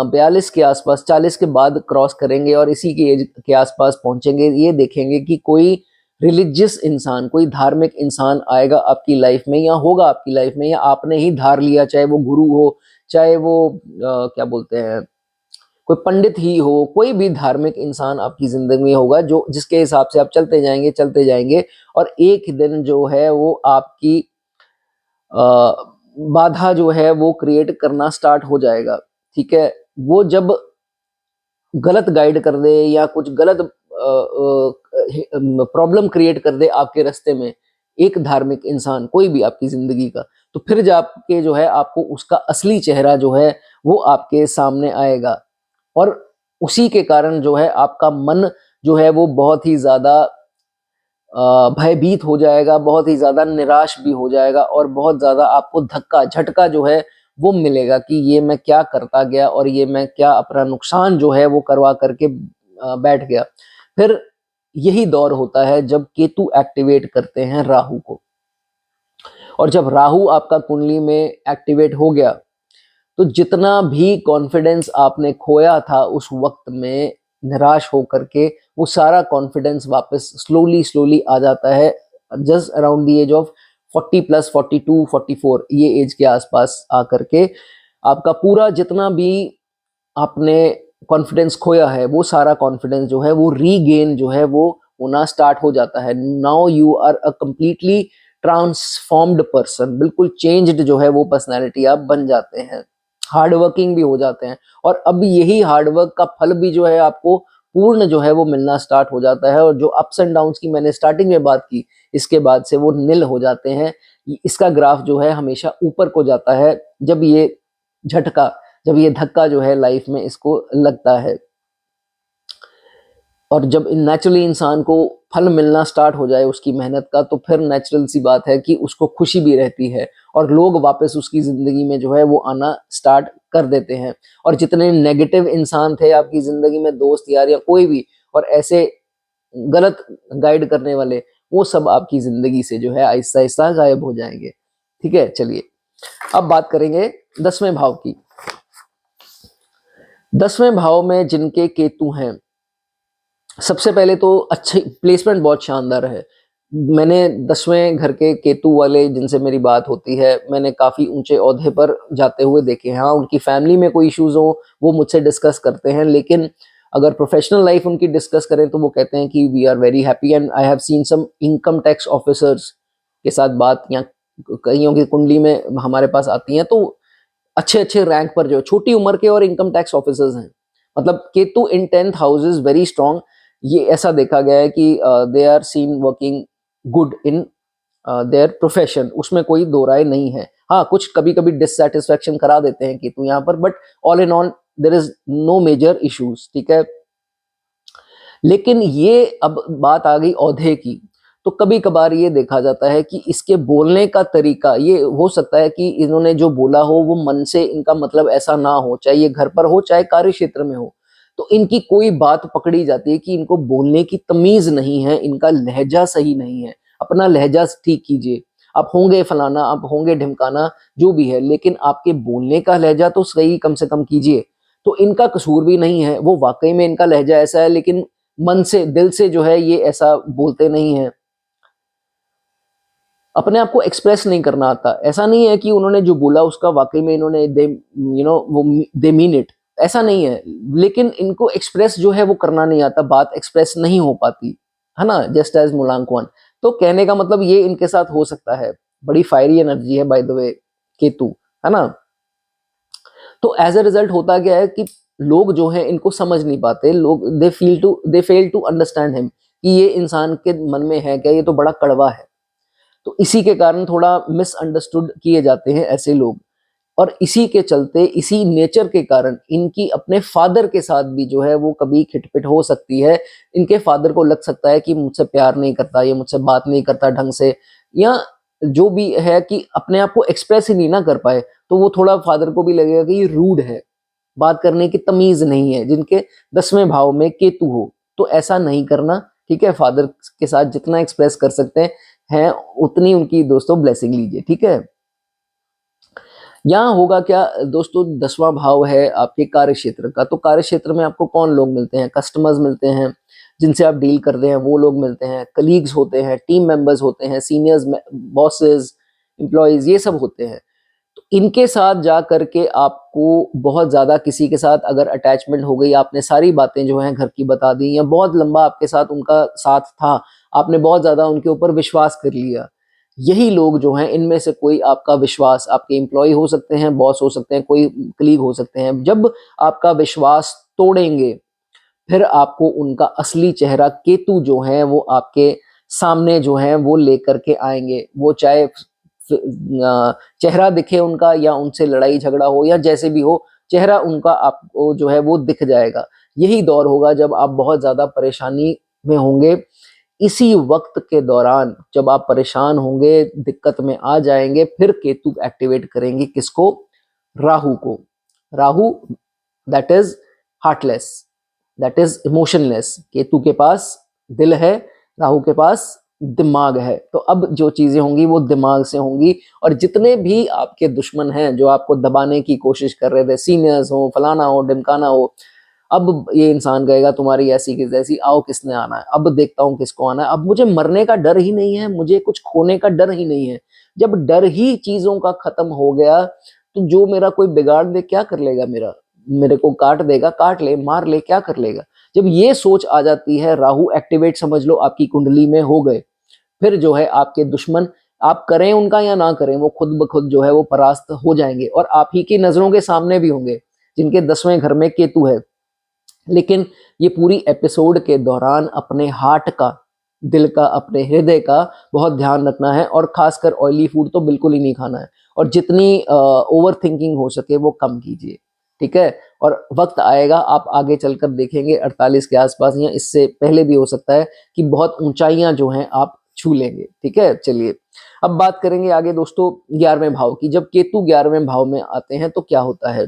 42 के आसपास, 40 के बाद क्रॉस करेंगे और इसी की एज के आसपास पहुंचेंगे, ये देखेंगे कि कोई रिलीजियस इंसान, कोई धार्मिक इंसान आएगा आपकी लाइफ में, या होगा आपकी लाइफ में, या आपने ही धार लिया, चाहे वो गुरु हो, चाहे वो क्या बोलते हैं, कोई पंडित ही हो, कोई भी धार्मिक इंसान आपकी जिंदगी में होगा, जो जिसके हिसाब से आप चलते जाएंगे, और एक दिन जो है वो आपकी बाधा जो है वो क्रिएट करना स्टार्ट हो जाएगा, ठीक है। वो जब गलत गाइड कर दे या कुछ गलत प्रॉब्लम क्रिएट कर दे आपके रास्ते में, एक धार्मिक इंसान कोई भी आपकी जिंदगी का, तो फिर जाके जो है आपको उसका असली चेहरा जो है वो आपके सामने आएगा। और उसी के कारण जो है आपका मन जो है वो बहुत ही ज्यादा भयभीत हो जाएगा, बहुत ही ज़्यादा निराश भी हो जाएगा और बहुत ज़्यादा आपको धक्का, झटका जो है वो मिलेगा कि ये मैं क्या करता गया और ये मैं क्या अपना नुकसान जो है वो करवा करके बैठ गया। फिर यही दौर होता है जब केतु एक्टिवेट करते हैं राहु को, और जब राहु आपका कुंडली में एक्टिवेट हो गया तो जितना भी कॉन्फिडेंस आपने खोया था उस वक्त में निराश होकर के, वो सारा कॉन्फिडेंस वापस स्लोली स्लोली आ जाता है just around the age of 40 plus 42 44, ये एज के आसपास आकर के आपका पूरा जितना भी आपने कॉन्फिडेंस खोया है वो सारा कॉन्फिडेंस जो है वो रीगेन जो है वो होना स्टार्ट हो जाता है। Now you are a completely transformed person, बिल्कुल चेंज्ड जो है वो पर्सनैलिटी आप बन जाते हैं, हार्ड वर्किंग भी हो जाते हैं, और अब यही हार्डवर्क का फल भी जो है आपको पूर्ण जो है वो मिलना स्टार्ट हो जाता है, और जो अप्स एंड डाउन्स की मैंने स्टार्टिंग में बात की इसके बाद से वो नील हो जाते हैं। इसका ग्राफ जो है हमेशा ऊपर को जाता है जब ये झटका, जब ये धक्का जो है लाइफ में इसको लगता है। और जब नेचुरली इंसान को फल मिलना स्टार्ट हो जाए उसकी मेहनत का, तो फिर नेचुरल सी बात है कि उसको खुशी भी रहती है और लोग वापस उसकी जिंदगी में जो है वो आना स्टार्ट कर देते हैं। और जितने नेगेटिव इंसान थे आपकी जिंदगी में, दोस्त यार या कोई भी, और ऐसे गलत गाइड करने वाले, वो सब आपकी जिंदगी से जो है आहिस्ता आहिस्ता गायब हो जाएंगे। ठीक है, चलिए अब बात करेंगे 10वें भाव की। 10वें भाव में जिनके केतु हैं, सबसे पहले तो अच्छी प्लेसमेंट बहुत शानदार है। मैंने 10वें घर के केतु वाले जिनसे मेरी बात होती है, मैंने काफ़ी ऊंचे ओहदे पर जाते हुए देखे हैं। हाँ, उनकी फैमिली में कोई इश्यूज हो वो मुझसे डिस्कस करते हैं, लेकिन अगर प्रोफेशनल लाइफ उनकी डिस्कस करें तो वो कहते हैं कि we are very happy and I have seen some income tax officers के साथ बात, या कईयों की कुंडली में हमारे पास आती हैं तो अच्छे अच्छे रैंक पर जो छोटी उम्र के और इनकम टैक्स ऑफिसर्स हैं। मतलब Ketu in 10th house is very strong. ये ऐसा देखा गया है कि they are seen working good in their profession, उसमें कोई दो राय नहीं है। हाँ, कुछ कभी कभी डिससेटिस्फेक्शन करा देते हैं केतु यहाँ पर, but all in all there is no major issues. ठीक है, लेकिन ये अब बात आ गई औहदे की, तो कभी कभार ये देखा जाता है कि इसके बोलने का तरीका, ये हो सकता है कि इन्होंने जो बोला हो वो मन से इनका मतलब ऐसा ना हो, चाहे ये घर पर हो चाहे कार्य क्षेत्र में हो, तो इनकी कोई बात पकड़ी जाती है कि इनको बोलने की तमीज नहीं है, इनका लहजा सही नहीं है। अपना लहजा ठीक कीजिए, आप होंगे फलाना, आप होंगे ढिमकाना, जो भी है, लेकिन आपके बोलने का लहजा तो सही कम से कम कीजिए। तो इनका कसूर भी नहीं है, वो वाकई में इनका लहजा ऐसा है, लेकिन मन से दिल से जो है ये ऐसा बोलते नहीं है, अपने आप को एक्सप्रेस नहीं करना आता। ऐसा नहीं है कि उन्होंने जो बोला उसका वाकई में इन्होंने दे यू नो वो दे मीन इट, ऐसा नहीं है, लेकिन इनको एक्सप्रेस जो है वो करना नहीं आता, बात एक्सप्रेस नहीं हो पाती है ना, जस्ट एज मूलांकन। तो कहने का मतलब ये इनके साथ हो सकता है। बड़ी फायरी एनर्जी है बाय द वे केतु, है ना। तो एज अ रिजल्ट होता क्या है कि लोग जो है इनको समझ नहीं पाते, लोग दे फेल टू अंडरस्टैंड हिम कि ये इंसान के मन में है क्या, ये तो बड़ा कड़वा है। तो इसी के कारण थोड़ा मिसअंडरस्टूड किए जाते हैं ऐसे लोग, और इसी के चलते, इसी नेचर के कारण इनकी अपने फादर के साथ भी जो है वो कभी खिटपिट हो सकती है। इनके फादर को लग सकता है कि मुझसे प्यार नहीं करता, ये मुझसे बात नहीं करता ढंग से, या जो भी है कि अपने आप को एक्सप्रेस ही नहीं ना कर पाए, तो वो थोड़ा फादर को भी लगेगा कि ये रूड है, बात करने की तमीज नहीं है। जिनके 10वें भाव में केतु हो तो ऐसा नहीं करना। ठीक है, फादर के साथ जितना एक्सप्रेस कर सकते हैं उतनी उनकी दोस्तों ब्लेसिंग लीजिए। ठीक है, यहाँ होगा क्या दोस्तों, 10वां भाव है आपके कार्य क्षेत्र का, तो कार्य क्षेत्र में आपको कौन लोग मिलते हैं, कस्टमर्स मिलते हैं, जिनसे आप डील करते हैं वो लोग मिलते हैं, कलीग्स होते हैं, टीम मेंबर्स होते हैं, सीनियर्स, बॉसेस, एम्प्लॉयज, ये सब होते हैं। तो इनके साथ जा करके आपको बहुत ज़्यादा किसी के साथ अगर अटैचमेंट हो गई, आपने सारी बातें जो हैं घर की बता दी, या बहुत लंबा आपके साथ उनका साथ था, आपने बहुत ज़्यादा उनके ऊपर विश्वास कर लिया, यही लोग जो हैं इनमें से कोई आपका विश्वास, आपके एम्प्लॉय हो सकते हैं, बॉस हो सकते हैं, कोई कलीग हो सकते हैं, जब आपका विश्वास तोड़ेंगे फिर आपको उनका असली चेहरा केतु जो है वो आपके सामने जो है वो लेकर के आएंगे। वो चाहे चेहरा दिखे उनका या उनसे लड़ाई झगड़ा हो या जैसे भी हो, चेहरा उनका आपको जो है वो दिख जाएगा। यही दौर होगा जब आप बहुत ज्यादा परेशानी में होंगे। इसी वक्त के दौरान जब आप परेशान होंगे, दिक्कत में आ जाएंगे, फिर केतु एक्टिवेट करेंगे किसको? राहु को। Rahu that is heartless, that is emotionless. Ketu के पास दिल है, राहु के पास दिमाग है। तो अब जो चीजें होंगी वो दिमाग से होंगी। और जितने भी आपके दुश्मन हैं जो आपको दबाने की कोशिश कर रहे थे, सीनियर्स हो, फलाना हो, ढिमकाना हो, अब ये इंसान कहेगा तुम्हारी ऐसी की तैसी, आओ किसने आना है, अब देखता हूं किसको आना है। अब मुझे मरने का डर ही नहीं है, मुझे कुछ खोने का डर ही नहीं है। जब डर ही चीजों का खत्म हो गया तो जो मेरा कोई बिगाड़ दे क्या कर लेगा? मेरे को काट देगा, काट ले, मार ले, क्या कर लेगा? जब ये सोच आ जाती है, राहु एक्टिवेट समझ लो आपकी कुंडली में हो गए, फिर जो है आपके दुश्मन, आप करें उनका या ना करें, वो खुद ब खुद जो है वो परास्त हो जाएंगे और आप ही की नजरों के सामने भी होंगे, जिनके 10वें घर में केतु है। लेकिन ये पूरी एपिसोड के दौरान अपने हार्ट का, दिल का, अपने हृदय का बहुत ध्यान रखना है। और खासकर ऑयली फूड तो बिल्कुल ही नहीं खाना है। और जितनी ओवर थिंकिंग हो सके वो कम कीजिए, ठीक है? और वक्त आएगा, आप आगे चलकर देखेंगे 48 के आसपास या इससे पहले भी हो सकता है कि बहुत ऊंचाइयां जो हैं आप छू लेंगे, ठीक है? चलिए अब बात करेंगे आगे दोस्तों 11वें भाव की। जब केतु 11वें भाव में आते हैं तो क्या होता है?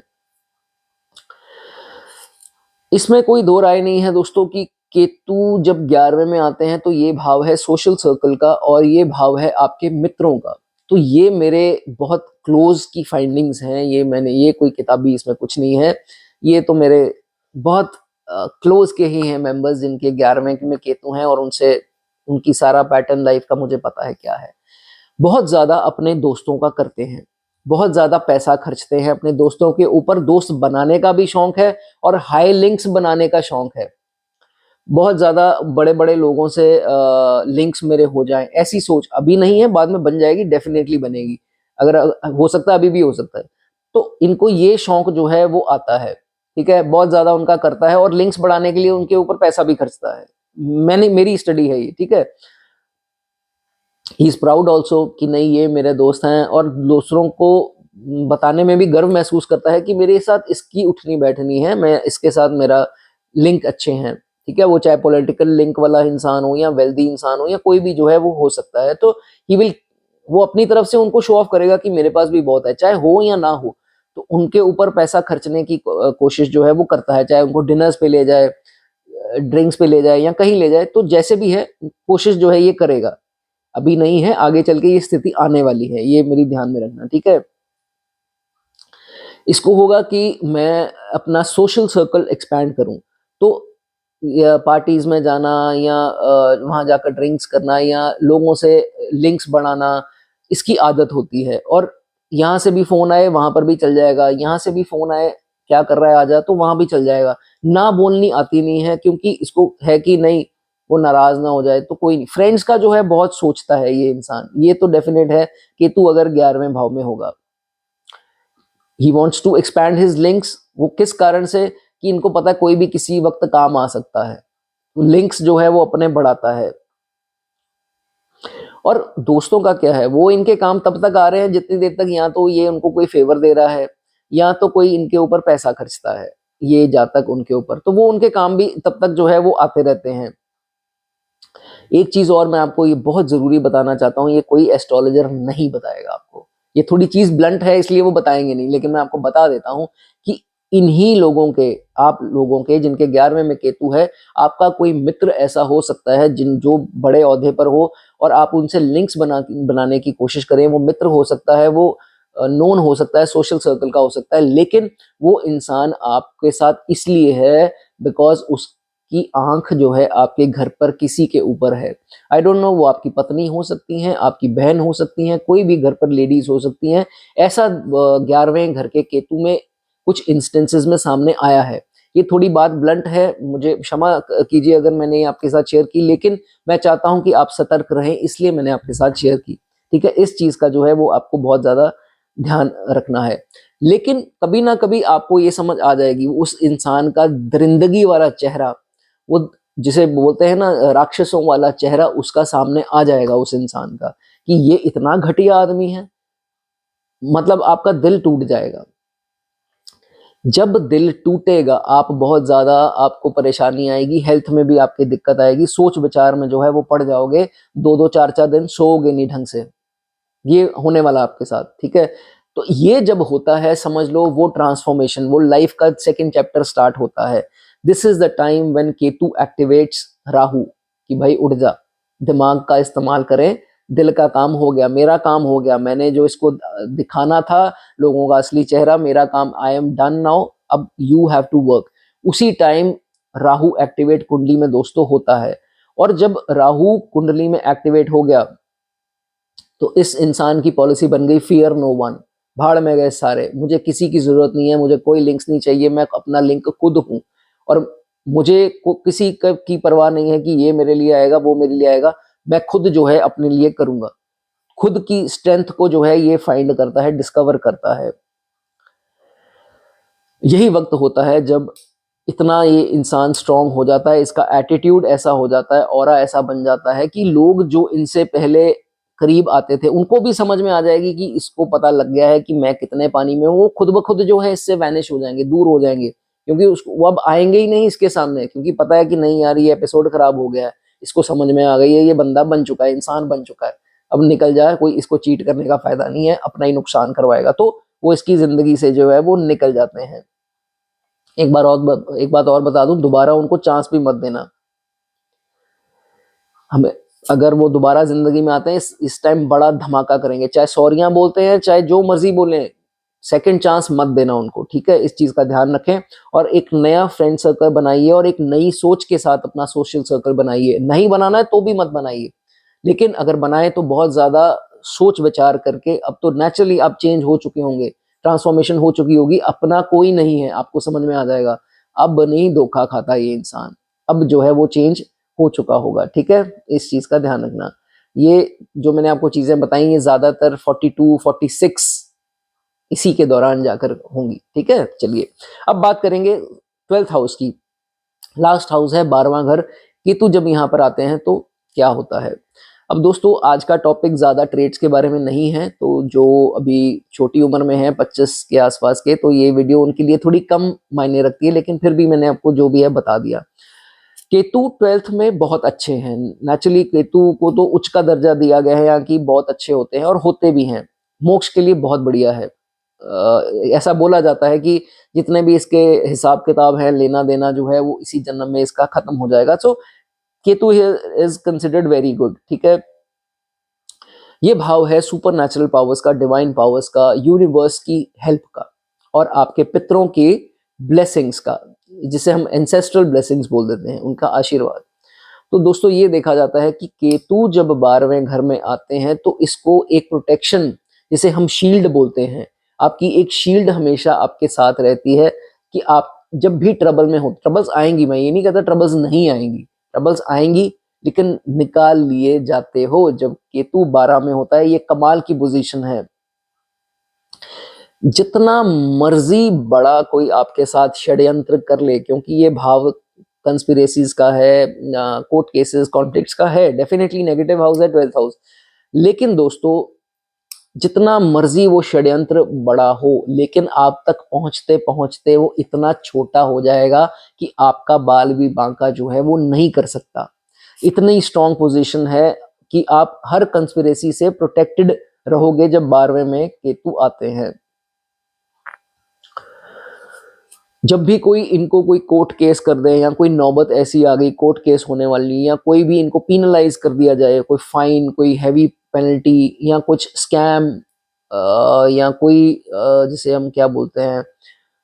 इसमें कोई दो राय नहीं है दोस्तों कि केतु जब 11वें में आते हैं तो ये भाव है सोशल सर्कल का और ये भाव है आपके मित्रों का। तो ये मेरे बहुत क्लोज की फाइंडिंग्स हैं, ये कोई किताबी इसमें कुछ नहीं है। ये तो मेरे बहुत क्लोज के ही हैं मेंबर्स जिनके 11वें में केतु हैं और उनसे उनकी सारा पैटर्न लाइफ का मुझे पता है क्या है। बहुत ज्यादा अपने दोस्तों का करते हैं, बहुत ज्यादा पैसा खर्चते हैं अपने दोस्तों के ऊपर, दोस्त बनाने का भी शौक है और हाई लिंक्स बनाने का शौक है। बहुत ज्यादा बड़े बड़े लोगों से लिंक्स मेरे हो जाएं, ऐसी सोच अभी नहीं है, बाद में बन जाएगी, डेफिनेटली बनेगी। अगर हो सकता है अभी भी हो सकता है। तो इनको ये शौक जो है वो आता है, ठीक है? बहुत ज्यादा उनका करता है और लिंक्स बढ़ाने के लिए उनके ऊपर पैसा भी खर्चता है। मेरी स्टडी है ये, ठीक है? ही इज प्राउड ऑल्सो कि नहीं ये मेरे दोस्त हैं और दूसरों को बताने में भी गर्व महसूस करता है कि मेरे साथ इसकी उठनी बैठनी है, मैं इसके साथ मेरा लिंक अच्छे हैं, ठीक है? वो चाहे पॉलिटिकल लिंक वाला इंसान हो या वेल्दी इंसान हो या कोई भी जो है वो हो सकता है। तो ही विल, वो अपनी तरफ से उनको शो ऑफ करेगा कि मेरे पास भी बहुत है, चाहे हो या ना हो। तो उनके ऊपर पैसा खर्चने की कोशिश जो है वो करता है, चाहे उनको डिनर्स पे ले जाए, ड्रिंक्स पे ले जाए या कहीं ले जाए, तो जैसे भी है कोशिश जो है ये करेगा। अभी नहीं है, आगे चल के ये स्थिति आने वाली है, ये मेरी ध्यान में रखना, ठीक है? इसको होगा कि मैं अपना सोशल सर्कल एक्सपैंड करूं, तो या पार्टीज में जाना या वहां जाकर ड्रिंक्स करना या लोगों से लिंक्स बढ़ाना, इसकी आदत होती है। और यहाँ से भी फोन आए वहां पर भी चल जाएगा, यहाँ से भी फोन आए क्या कर रहा है आजा, तो वहां भी चल जाएगा। ना बोलनी आती नहीं है क्योंकि इसको है कि नहीं वो नाराज ना हो जाए, तो कोई नहीं। फ्रेंड्स का जो है बहुत सोचता है ये इंसान, ये तो डेफिनेट है। केतु अगर 11वें भाव में होगा, he wants to expand his links. वो किस कारण से? कि इनको पता है कोई भी किसी वक्त काम आ सकता है, लिंक्स जो है वो अपने बढ़ाता है। और दोस्तों का क्या है, वो इनके काम तब तक आ रहे हैं जितनी देर तक या तो ये उनको कोई फेवर दे रहा है या तो कोई इनके ऊपर पैसा खर्चता है, ये जातक उनके ऊपर, तो वो उनके काम भी तब तक जो है वो आते रहते हैं। एक चीज और मैं आपको ये बहुत जरूरी बताना चाहता हूँ, ये कोई एस्ट्रोलॉजर नहीं बताएगा आपको। ये थोड़ी चीज ब्लंट है इसलिए वो बताएंगे नहीं, लेकिन मैं आपको बता देता हूँ कि इन्हीं लोगों के, आप लोगों के जिनके 11वें में केतु है, आपका कोई मित्र ऐसा हो सकता है जिन जो बड़े ओहदे पर हो और आप उनसे लिंक्स बनाने की कोशिश करें। वो मित्र हो सकता है, वो नोन हो सकता है, सोशल सर्कल का हो सकता है, लेकिन वो इंसान आपके साथ इसलिए है बिकॉज उसकी आंख जो है आपके घर पर किसी के ऊपर है। आई डोंट नो, वो आपकी पत्नी हो सकती हैं, आपकी बहन हो सकती हैं, कोई भी घर पर लेडीज हो सकती हैं। ऐसा 11वें घर के केतु में कुछ इंस्टेंसेस में सामने आया है। ये थोड़ी बात ब्लंट है, मुझे क्षमा कीजिए अगर मैंने आपके साथ शेयर की, लेकिन मैं चाहता हूं कि आप सतर्क रहें, इसलिए मैंने आपके साथ शेयर की, ठीक है? इस चीज का जो है वो आपको बहुत ज्यादा ध्यान रखना है। लेकिन कभी ना कभी आपको ये समझ आ जाएगी, उस इंसान का दरिंदगी वाला चेहरा, वो जिसे बोलते हैं ना राक्षसों वाला चेहरा, उसका सामने आ जाएगा उस इंसान का कि ये इतना घटिया आदमी है, मतलब आपका दिल टूट जाएगा। जब दिल टूटेगा आप बहुत ज़्यादा आपको परेशानी आएगी, हेल्थ में भी आपकी दिक्कत आएगी, सोच विचार में जो है वो पड़ जाओगे, 2-2 4-4 दिन सोओगे नहीं ढंग से, ये होने वाला आपके साथ, ठीक है। तो ये जब होता है समझ लो वो ट्रांसफॉर्मेशन, वो लाइफ का सेकंड चैप्टर स्टार्ट होता है। This is the time when Ketu activates Rahu कि भाई उठ जा, दिमाग का इस्तेमाल करें, दिल का काम हो गया, मेरा काम हो गया, मैंने जो इसको दिखाना था लोगों का असली चेहरा, मेरा काम, आई एम डन नाउ, अब यू हैव टू वर्क। उसी टाइम राहु एक्टिवेट कुंडली में दोस्तों होता है। और जब राहु कुंडली में एक्टिवेट हो गया तो इस इंसान की पॉलिसी बन गई फियर नो वन, भाड़ में गए सारे, मुझे किसी की जरूरत नहीं है, मुझे कोई लिंक्स नहीं चाहिए, मैं अपना लिंक खुद हूं, और मुझे किसी की परवाह नहीं है कि ये मेरे लिए आएगा वो मेरे लिए आएगा, मैं खुद जो है अपने लिए करूंगा। खुद की स्ट्रेंथ को जो है ये फाइंड करता है, डिस्कवर करता है। यही वक्त होता है जब इतना ये इंसान स्ट्रांग हो जाता है, इसका एटीट्यूड ऐसा हो जाता है, ऑरा ऐसा बन जाता है कि लोग जो इनसे पहले करीब आते थे उनको भी समझ में आ जाएगी कि इसको पता लग गया है कि मैं कितने पानी में हूँ, वो खुद ब खुद जो है इससे वैनिश हो जाएंगे, दूर हो जाएंगे, क्योंकि उसको वो अब आएंगे ही नहीं इसके सामने, क्योंकि पता है कि नहीं यार ये एपिसोड खराब हो गया है, इसको समझ में आ गई है, ये बंदा बन चुका है, इंसान बन चुका है, अब निकल जाए, कोई इसको चीट करने का फायदा नहीं है, अपना ही नुकसान करवाएगा, तो वो इसकी जिंदगी से जो है वो निकल जाते हैं। एक बात और बता दूं, दोबारा उनको चांस भी मत देना। हमें अगर वो दोबारा जिंदगी में आते हैं इस टाइम बड़ा धमाका करेंगे, चाहे सॉरियां बोलते हैं चाहे जो मर्जी बोले, सेकंड चांस मत देना उनको, ठीक है, इस चीज का ध्यान रखें। और एक नया फ्रेंड सर्कल बनाइए और एक नई सोच के साथ अपना सोशल सर्कल बनाइए, नहीं बनाना है तो भी मत बनाइए, लेकिन अगर बनाए तो बहुत ज्यादा सोच विचार करके। अब तो नेचुरली आप चेंज हो चुके होंगे, ट्रांसफॉर्मेशन हो चुकी होगी, अपना कोई नहीं है, आपको समझ में आ जाएगा अब नहीं धोखा खाता ये इंसान, अब जो है वो चेंज हो चुका होगा, ठीक है, इस चीज का ध्यान रखना। ये जो मैंने आपको चीजें बताई ये ज्यादातर 42 46 इसी के दौरान जाकर होंगी, ठीक है। चलिए अब बात करेंगे 12th हाउस की, लास्ट हाउस है 12वां घर। केतु जब यहाँ पर आते हैं तो क्या होता है। अब दोस्तों आज का टॉपिक ज्यादा ट्रेड्स के बारे में नहीं है, तो जो अभी छोटी उम्र में है 25 के आसपास के, तो ये वीडियो उनके लिए थोड़ी कम मायने रखती है, लेकिन फिर भी मैंने आपको जो भी है बता दिया। केतु 12th में बहुत अच्छे हैं, नेचुरली केतु को तो उच्च का दर्जा दिया गया है यहाँ की, बहुत अच्छे होते हैं और होते भी हैं, मोक्ष के लिए बहुत बढ़िया है। ऐसा बोला जाता है कि जितने भी इसके हिसाब किताब है, लेना देना जो है वो इसी जन्म में इसका खत्म हो जाएगा। So Ketu is considered very good, ठीक है। ये भाव है सुपर नेचुरल पावर्स का, डिवाइन पावर्स का, यूनिवर्स की हेल्प का, और आपके पितरों के ब्लेसिंग्स का, जिसे हम एंसेस्ट्रल ब्लेसिंग्स बोल देते हैं, उनका आशीर्वाद। तो दोस्तों ये देखा जाता है कि केतु जब 12वें घर में आते हैं तो इसको एक प्रोटेक्शन, जिसे हम शील्ड बोलते हैं, आपकी एक शील्ड हमेशा आपके साथ रहती है कि आप जब भी ट्रबल में हो, ट्रबल्स आएंगी, मैं ये नहीं कहता ट्रबल्स नहीं आएंगी, ट्रबल्स आएंगी, लेकिन निकाल लिए जाते हो। जब केतु 12 में होता है ये कमाल की पोजीशन है, जितना मर्जी बड़ा कोई आपके साथ षड्यंत्र कर ले, क्योंकि ये भाव कंस्पिरेसीज का है, कोर्ट केसेस कॉन्फ्लिक्ट्स का है, डेफिनेटली नेगेटिव हाउस है 12th हाउस, लेकिन दोस्तों जितना मर्जी वो षड्यंत्र बड़ा हो, लेकिन आप तक पहुंचते पहुंचते वो इतना छोटा हो जाएगा कि आपका बाल भी बांका जो है वो नहीं कर सकता। इतनी स्ट्रॉन्ग पोजीशन है कि आप हर कंस्पिरेसी से प्रोटेक्टेड रहोगे जब 12वें में केतु आते हैं। जब भी कोई इनको कोई कोर्ट केस कर दे, या कोई नौबत ऐसी आ गई कोर्ट केस होने वाली, या कोई भी इनको पीनलाइज कर दिया जाए, कोई फाइन, कोई हैवी पेनल्टी, या कुछ स्कैम, या कोई जिसे हम क्या बोलते हैं,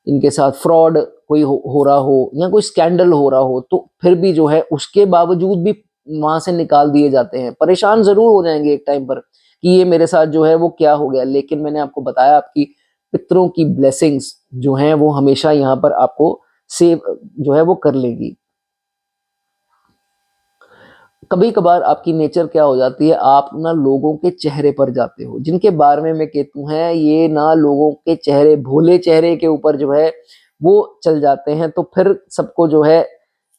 इनके साथ फ्रॉड कोई हो रहा हो, या कोई स्कैंडल हो रहा हो, तो फिर भी जो है उसके बावजूद भी वहां से निकाल दिए जाते हैं। परेशान जरूर हो जाएंगे एक टाइम पर कि ये मेरे साथ जो है वो क्या हो गया, लेकिन मैंने आपको बताया आपकी पितरों की ब्लेसिंग्स जो हैं वो हमेशा यहाँ पर आपको सेव जो है वो कर लेगी। कभी कभार आपकी नेचर क्या हो जाती है, आप ना लोगों के चेहरे पर जाते हो, जिनके 12वें में केतु हैं ये ना लोगों के चेहरे, भोले चेहरे के ऊपर जो है वो चल जाते हैं, तो फिर सबको जो है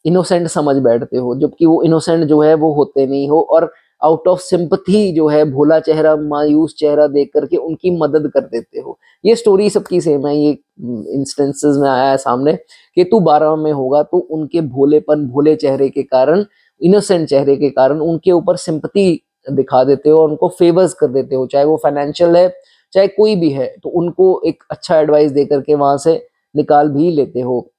इनोसेंट समझ बैठते हो, जबकि वो इनोसेंट जो है वो होते नहीं हो, और आउट ऑफ सिंपथी जो है भोला चेहरा, मायूस चेहरा देख करके उनकी मदद कर देते हो। ये स्टोरी सबकी सेम है, ये इंस्टेंसेस में आया है सामने। केतु 12 में होगा तो उनके भोलेपन, भोले चेहरे के कारण, इनोसेंट चेहरे के कारण उनके ऊपर सिंपथी दिखा देते हो और उनको फेवर्स कर देते हो, चाहे वो फाइनेंशियल है चाहे कोई भी है, तो उनको एक अच्छा एडवाइस दे करके वहां से निकाल भी लेते हो।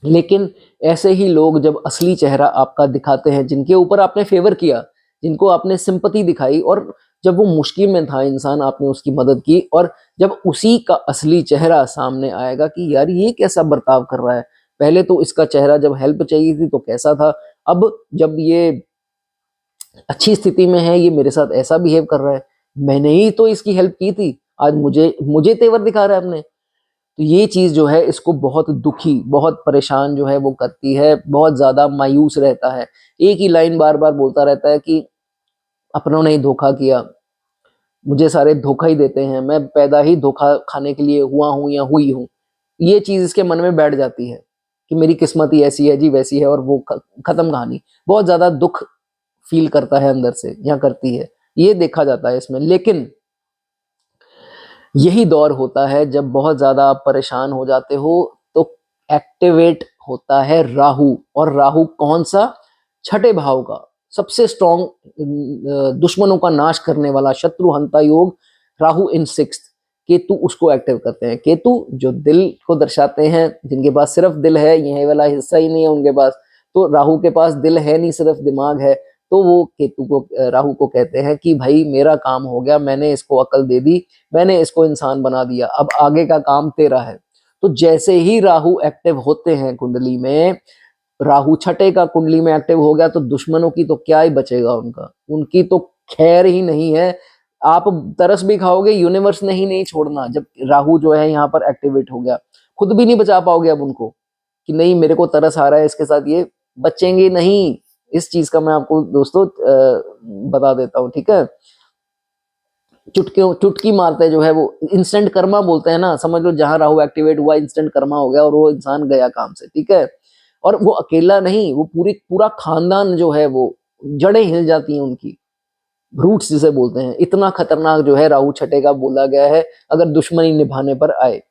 लेकिन ऐसे ही लोग जब असली चेहरा आपका दिखाते हैं, जिनके ऊपर आपने फेवर किया, जिनको आपने सिंपैथी दिखाई, और जब वो मुश्किल में था इंसान, आपने उसकी मदद की, और जब उसी का असली चेहरा सामने आएगा कि यार ये कैसा बर्ताव कर रहा है, पहले तो इसका चेहरा जब हेल्प चाहिए थी तो कैसा था, अब जब ये अच्छी स्थिति में है ये मेरे साथ ऐसा बिहेव कर रहा है, मैंने ही तो इसकी हेल्प की थी, आज मुझे मुझे तेवर दिखा रहा है अपने। तो ये चीज़ जो है इसको बहुत दुखी, बहुत परेशान जो है वो करती है, बहुत ज़्यादा मायूस रहता है। एक ही लाइन बार-बार बोलता रहता है कि अपनों ने ही धोखा किया, मुझे सारे धोखा ही देते हैं, मैं पैदा ही धोखा खाने के लिए हुआ हूँ या हुई हूँ। ये चीज़ इसके मन में बैठ जाती है कि मेरी किस्मत ही ऐसी है जी, वैसी है, और वो खत्म कहानी। बहुत ज़्यादा दुःख फ़ील करता है अंदर से, या करती है। ये देखा जाता है इसमें। लेकिन यही दौर होता है जब बहुत ज़्यादा आप परेशान हो जाते हो, तो एक्टिवेट होता है राहु। और राहु कौन सा? छठे भाव का सबसे स्ट्रॉन्ग, दुश्मनों का नाश करने वाला शत्रु हंता योग, राहु इन सिक्स्थ। केतु उसको एक्टिव करते हैं। केतु जो दिल को दर्शाते हैं, जिनके पास सिर्फ दिल है, यह वाला हिस्सा ही नहीं है उनके पास, तो राहु के पास दिल है नहीं, सिर्फ दिमाग है। तो वो केतु को, राहु को कहते हैं कि भाई मेरा काम हो गया, मैंने इसको अकल दे दी, मैंने इसको इंसान बना दिया, अब आगे का काम तेरा है। तो जैसे ही राहु एक्टिव होते हैं कुंडली में, राहु छठे का कुंडली में एक्टिव हो गया, तो दुश्मनों की तो क्या ही बचेगा, उनका उनकी तो खैर ही नहीं है। आप तरस भी खाओगे, यूनिवर्स ने ही नहीं छोड़ना। जब राहु जो है यहाँ पर एक्टिवेट हो गया, खुद भी नहीं बचा पाओगे अब उनको, कि नहीं मेरे को तरस आ रहा है इसके साथ, ये बचेंगे नहीं। इस चीज का मैं आपको दोस्तों बता देता हूँ, ठीक है। चुटकी मारते जो है वो इंस्टेंट कर्मा बोलते हैं ना, समझ लो जहां राहु एक्टिवेट हुआ इंस्टेंट कर्मा हो गया और वो इंसान गया काम से, ठीक है। और वो अकेला नहीं, वो पूरा खानदान जो है वो जड़ें हिल जाती हैं उनकी, रूट्स जिसे बोलते हैं। इतना खतरनाक जो है राहु छठे का बोला गया है, अगर दुश्मनी निभाने पर आए।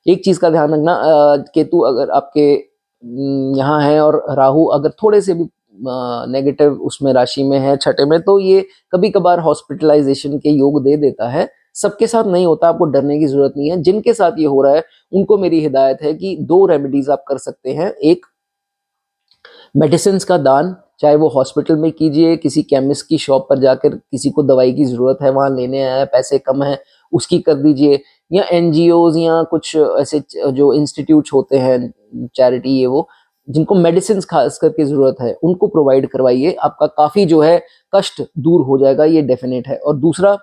एक चीज का ध्यान रखना, केतु अगर आपके यहाँ है और राहु अगर थोड़े से भी नेगेटिव उसमें राशि में है छठे में, तो ये कभी कभार हॉस्पिटलाइजेशन के योग दे देता है। सबके साथ नहीं होता, आपको डरने की जरूरत नहीं है। जिनके साथ ये हो रहा है उनको मेरी हिदायत है कि 2 रेमेडीज आप कर सकते हैं। एक, मेडिसिन का दान, चाहे वो हॉस्पिटल में कीजिए, किसी केमिस्ट की शॉप पर जाकर किसी को दवाई की जरूरत है, वहां लेने आया है, पैसे कम है, उसकी कर दीजिए। या एनजीओज या कुछ ऐसे जो इंस्टीट्यूट्स होते हैं चैरिटी, ये वो जिनको मेडिसिन खास करके जरूरत है, उनको प्रोवाइड करवाइए। आपका काफी जो है कष्ट दूर हो जाएगा, ये डेफिनेट है। और दूसरा,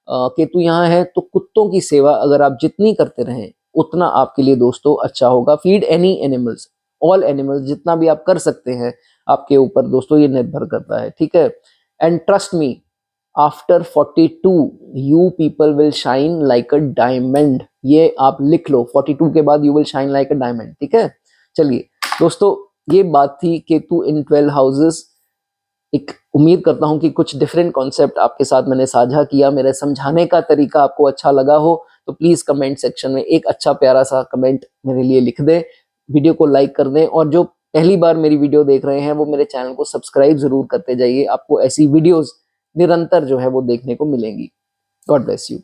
केतु यहाँ है तो कुत्तों की सेवा अगर आप जितनी करते रहें उतना आपके लिए दोस्तों अच्छा होगा। Feed any animals, all animals, जितना भी आप कर सकते हैं आपके ऊपर दोस्तों ये निर्भर करता है, ठीक है। And trust me, after 42 you people will shine like a diamond. ये आप लिख लो, 42 के बाद you will shine like a diamond, ठीक है। चलिए दोस्तों, ये बात थी केतु इन 12 हाउसेस। एक उम्मीद करता हूं कि कुछ डिफरेंट कॉन्सेप्ट आपके साथ मैंने साझा किया, मेरे समझाने का तरीका आपको अच्छा लगा हो तो प्लीज कमेंट सेक्शन में एक अच्छा प्यारा सा कमेंट मेरे लिए लिख दें, वीडियो को लाइक कर दें, और जो पहली बार मेरी वीडियो देख रहे हैं वो मेरे चैनल को सब्सक्राइब जरूर करते जाइए। आपको ऐसी वीडियोस निरंतर जो है वो देखने को मिलेंगी। God bless you.